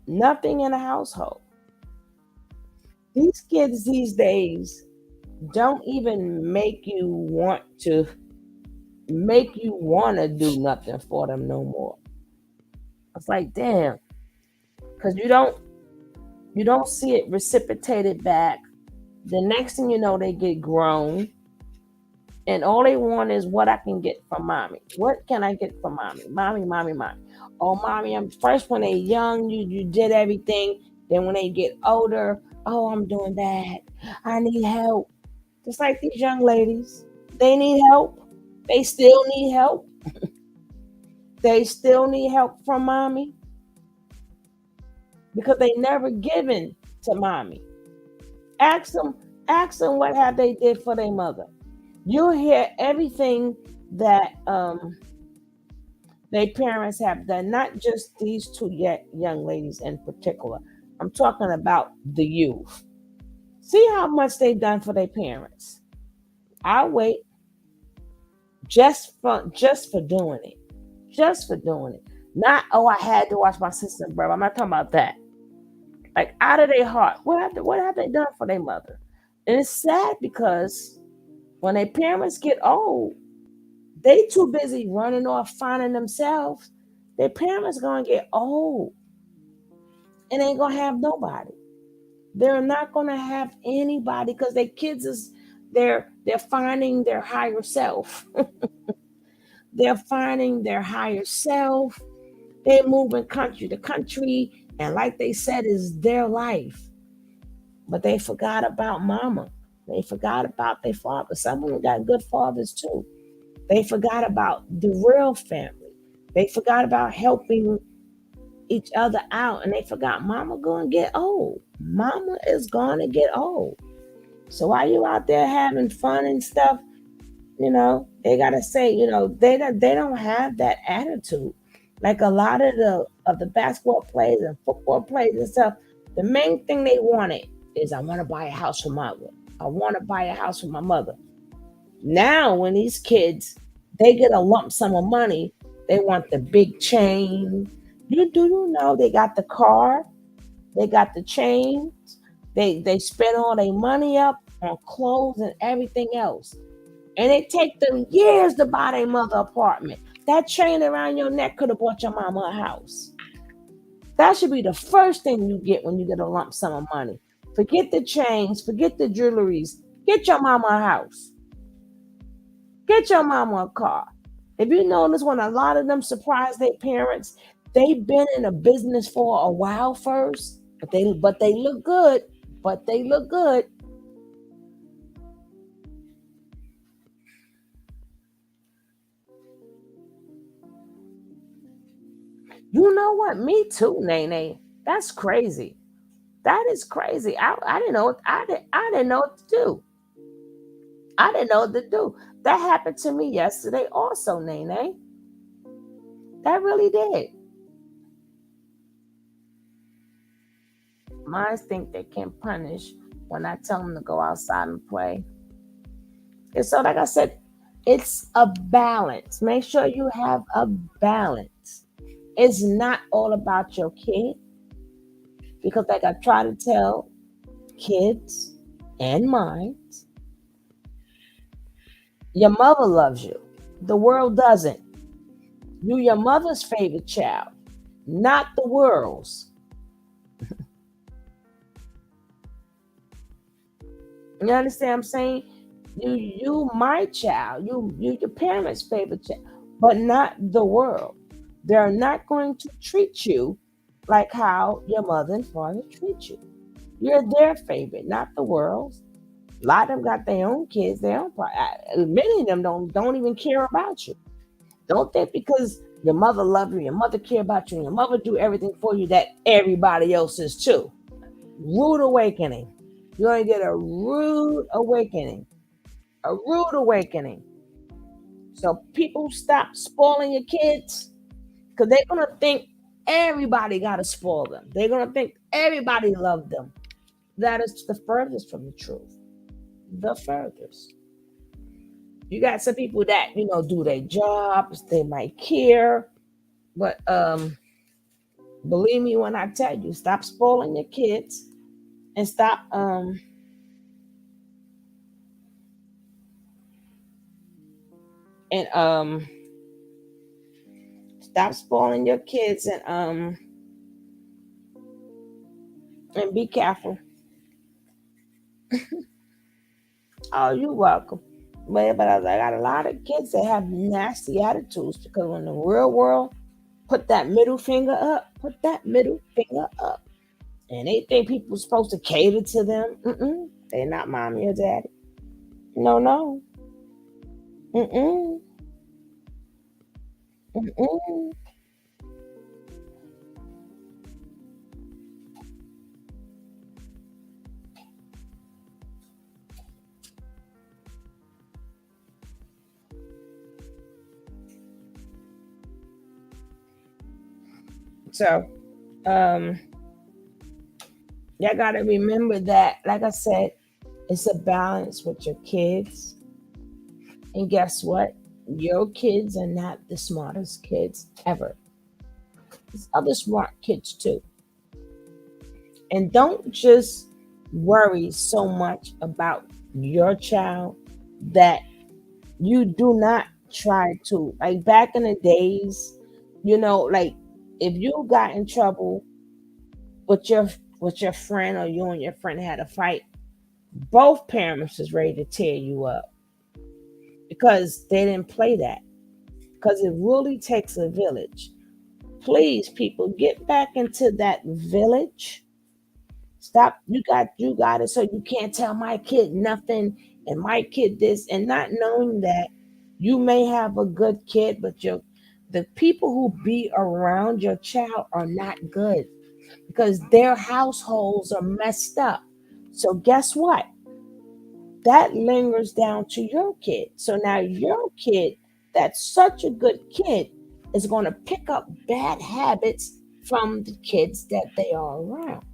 Speaker 1: in the household. These kids these days don't even make you want to do nothing for them no more. It's like, damn, because you don't You don't see it reciprocated back. The next thing you know, they get grown. And all they want is what I can get from mommy. What can I get from mommy? Mommy, mommy, mommy. Oh, mommy, I'm first when they young, you did everything. Then when they get older, oh, I'm doing bad. I need help. Just like these young ladies. They need help. They still need help. They still need help from mommy because they never given to mommy. Ask them what have they did for their mother. You'll hear everything that their parents have done, not just these two young ladies in particular. I'm talking about the youth. See how much they've done for their parents. I wait just for doing it. Just for doing it. Not, oh, I had to watch my sister and brother. I'm not talking about that. Like out of their heart. What have they done for their mother? And it's sad because when their parents get old, they too busy running off finding themselves. Their parents gonna get old and ain't gonna have nobody. They're not gonna have anybody because their kids they're finding their higher self. They're finding their higher self. They're moving country to country, and like they said, is their life. But they forgot about mama. They forgot about their father. Some of them got good fathers too. They forgot about the real family. They forgot about helping each other out, and they forgot mama going to get old. Mama is going to get old. So while you out there having fun and stuff, they gotta say, they don't have that attitude. Like a lot of the basketball players and football players and stuff, the main thing they wanted is I want to buy a house for my mother. I want to buy a house for my mother. Now when these kids they get a lump sum of money, they want the big chain. Do you know they got the car, they got the chains, they spend all their money up on clothes and everything else. And it take them years to buy their mother apartment. That chain around your neck could have bought your mama a house. That should be the first thing you get when you get a lump sum of money. Forget the chains, forget the jewelries. Get your mama a house. Get your mama a car. If you notice when a lot of them surprise their parents, they've been in a business for a while first, but they look good. But they look good. You know what? Me too, Nene. That's crazy. That is crazy. I didn't know. I didn't know what to do. I didn't know what to do. That happened to me yesterday, also, Nene. That really did. Mine think they can punish when I tell them to go outside and play. And so, like I said, it's a balance. Make sure you have a balance. It's not all about your kid. Because like I try to tell kids and minds, your mother loves you. The world doesn't. You your mother's favorite child, not the world's. You understand what I'm saying? You my child, you your parents' favorite child, but not the world. They're not going to treat you like how your mother and father treat you. You're their favorite, not the world's. A lot of them got their own kids. Many of them don't even care about you. Don't think because your mother loves you, your mother care about you, and your mother do everything for you that everybody else is too. Rude awakening. You're going to get a rude awakening. A rude awakening. So people stop spoiling your kids because they're going to think everybody got to spoil them. They're going to think everybody loved them. That is the furthest from the truth. The furthest. You got some people that, do their jobs, they might care, but believe me when I tell you, stop spoiling your kids and stop stop spoiling your kids and And be careful. Oh, you're welcome. But I got a lot of kids that have nasty attitudes because when the real world put that middle finger up, put that middle finger up. And they think people are supposed to cater to them. They're not mommy or daddy. No, no. Mm-mm. Mm-mm. So, um, y'all gotta remember that, like I said, it's a balance with your kids. And guess what? Your kids are not the smartest kids ever. There's other smart kids too. And don't just worry so much about your child that you do not try to, like back in the days, like if you got in trouble with your friend, or you and your friend had a fight, both parents is ready to tear you up because they didn't play that. Because it really takes a village. Please, people, get back into that village. Stop. You got it. So you can't tell my kid nothing and my kid this, and not knowing that you may have a good kid, but the people who be around your child are not good because their households are messed up. So guess what? That lingers down to your kid. So now your kid, that's such a good kid, is going to pick up bad habits from the kids that they are around.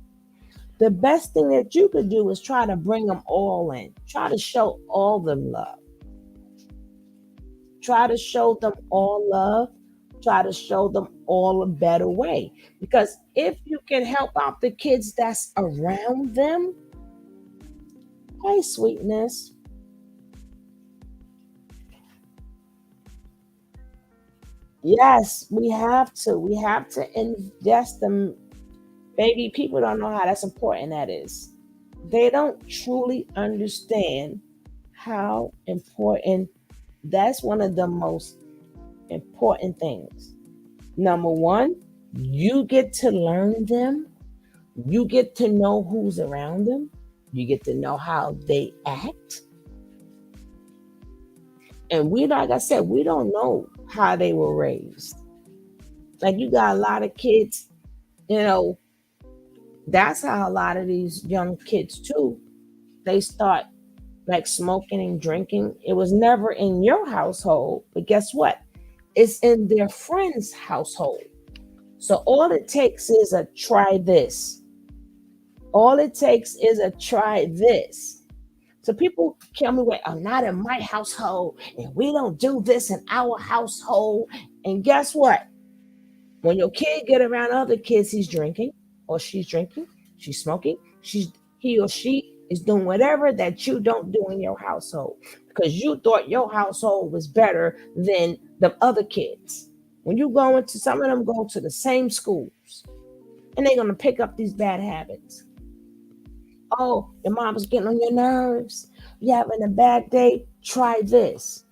Speaker 1: The best thing that you could do is try to bring them all in. Try to show all them love. Try to show them all love. Try to show them all a better way. Because if you can help out the kids that's around them, hey, sweetness. Yes, we have to. We have to invest them. Baby, people don't know how that's important that is. They don't truly understand how important that's one of the most important things. Number one, you get to learn them. You get to know who's around them. You get to know how they act. And like I said, we don't know how they were raised. Like you got a lot of kids, that's how a lot of these young kids too, they start like smoking and drinking. It was never in your household, but guess what? It's in their friend's household. So all it takes is a try this. All it takes is a try this. So people tell me, well, I'm not in my household, and we don't do this in our household. And guess what? When your kid get around other kids, he's drinking or she's drinking, she's smoking, he or she is doing whatever that you don't do in your household because you thought your household was better than the other kids. When you go into, some of them go to the same schools and they're going to pick up these bad habits. Oh, your mom's getting on your nerves. You're having a bad day. Try this.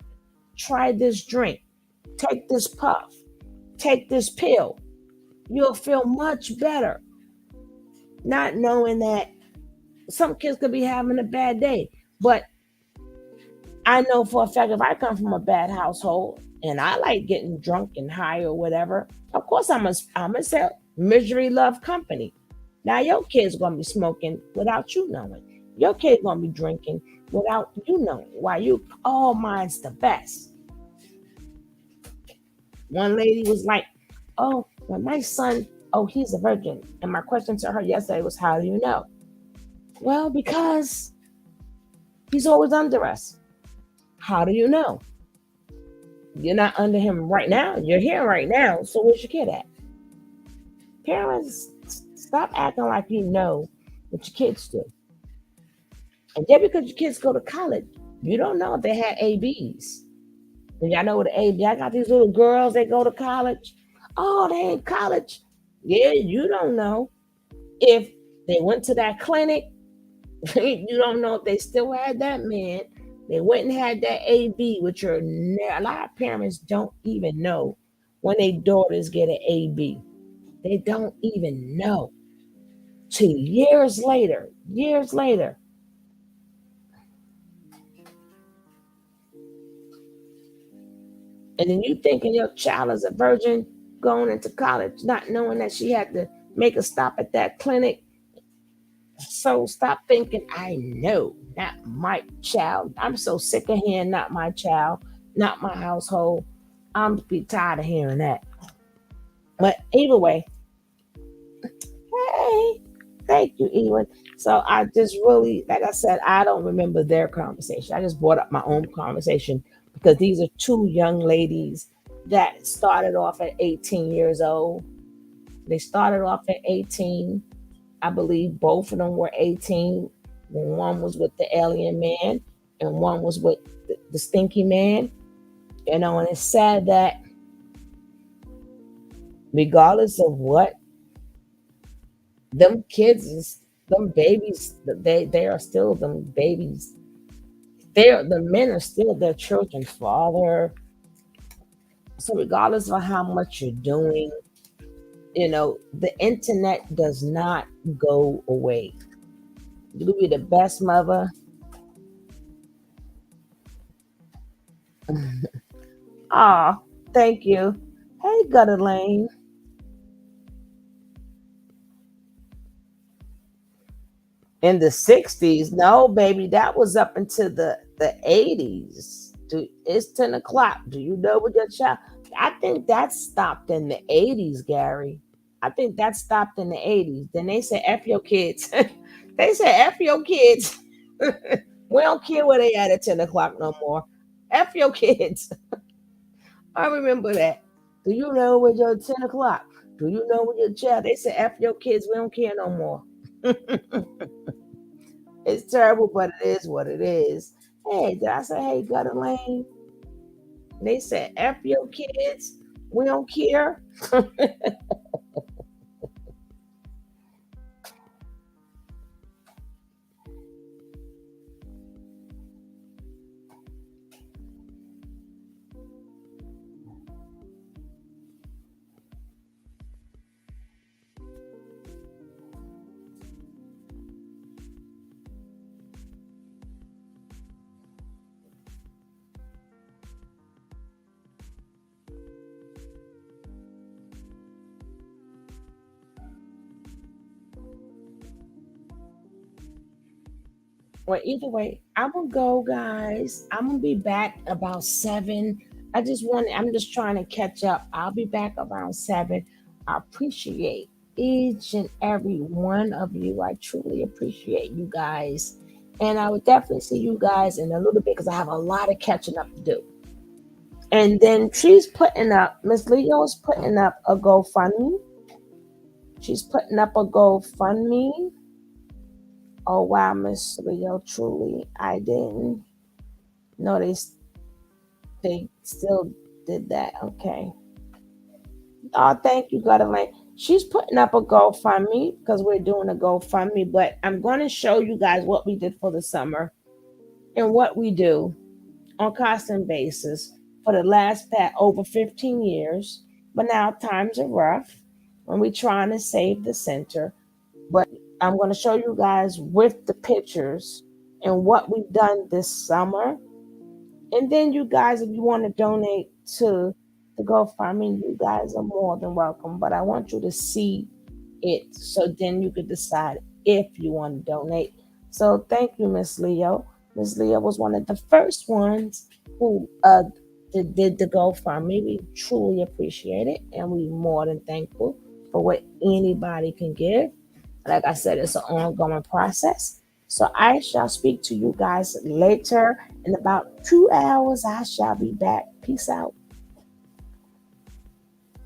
Speaker 1: Try this drink. Take this puff. Take this pill. You'll feel much better. Not knowing that some kids could be having a bad day. But I know for a fact if I come from a bad household and I like getting drunk and high or whatever, of course I'm gonna say misery love company. Now your kid's gonna be smoking without you knowing. Your kid's gonna be drinking without you knowing. Why mine's the best. One lady was like, oh, well, my son, he's a virgin. And my question to her yesterday was, how do you know? Well, because he's always under us. How do you know? You're not under him right now. You're here right now. So where's your kid at? Parents, stop acting like you know what your kids do. And just because your kids go to college, you don't know if they had ABs. And y'all know what the AB, I got these little girls that go to college. Oh, they in college. Yeah, you don't know if They went to that clinic. You don't know if they still had that man. They went and had that AB, which a lot of parents don't even know when their daughters get an AB. They don't even know. 2 years later, and then you thinking your child is a virgin going into college, not knowing that she had to make a stop at that clinic. So stop thinking, I know, not my child. I'm so sick of hearing not my child, not my household. I'm be tired of hearing that. But either way, hey, thank you, Ewan. So I just really, like I said, I don't remember their conversation. I just brought up my own conversation because these are two young ladies that started off at 18 years old. They started off at 18. I believe both of them were 18. One was with the alien man and one was with the stinky man. And it's sad that regardless of what, them kids, them babies, they are still them babies. The men are still their children's father. So regardless of how much you're doing, the internet does not go away. You'll be the best mother. Ah, thank you. Hey, Gutter Lane. In the 60s, no, baby, that was up into the 80s. It's 10 o'clock. Do you know what your child? I think that stopped in the 80s, Gary. I think that stopped in the 80s. Then they said, F your kids. They said, F your kids. We don't care where they at 10 o'clock no more. F your kids. I remember that. Do you know when you're 10 o'clock? Do you know when your child? They said, F your kids. We don't care no more. It's terrible, but it is what it is. Hey, did I say, hey, Gutter Lane? They said, F your kids. We don't care. Well, either way, I'm gonna go, guys. I'm gonna be back about 7. I'm just trying to catch up. I'll be back around 7. I appreciate each and every one of you. I truly appreciate you guys. And I would definitely see you guys in a little bit because I have a lot of catching up to do. And then Miss Leo is putting up a GoFundMe. She's putting up a GoFundMe. Oh wow, Miss Leo, truly, I didn't know they still did that. Okay. Oh, thank you, Gutter. She's putting up a GoFundMe because we're doing a GoFundMe, but I'm going to show you guys what we did for the summer and what we do on a constant basis for the last over 15 years. But now times are rough when we're trying to save the center. But I'm going to show you guys with the pictures and what we've done this summer. And then you guys, if you want to donate to the GoFundMe, you guys are more than welcome. But I want you to see it so then you could decide if you want to donate. So thank you, Miss Leo. Miss Leo was one of the first ones who did the GoFundMe. We truly appreciate it. And we're more than thankful for what anybody can give. Like I said, it's an ongoing process. So I shall speak to you guys later. In about 2 hours, I shall be back. Peace out.